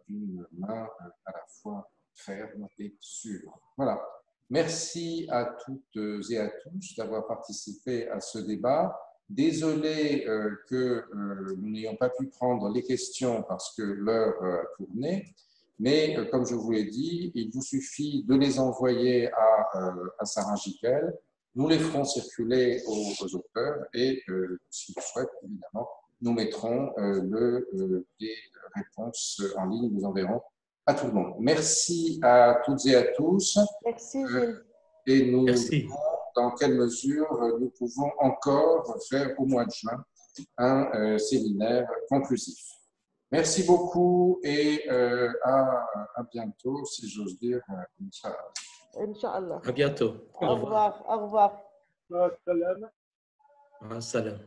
d'une main à la fois ferme et sûre. Voilà. Merci à toutes et à tous d'avoir participé à ce débat. Désolé que nous n'ayons pas pu prendre les questions parce que l'heure a tourné, mais comme je vous l'ai dit, il vous suffit de les envoyer à Sarah Gickel. Nous les ferons circuler aux auteurs et, s'ils le souhaitent, évidemment, nous mettrons les réponses en ligne, nous enverrons à tout le monde. Merci à toutes et à tous. Merci, Gilles. Et nous Merci. verrons dans quelle mesure nous pouvons encore faire au mois de juin un séminaire conclusif. Merci beaucoup et à bientôt, si j'ose dire. Inch'Allah. À bientôt. Au revoir. Au revoir. Salam. Salam.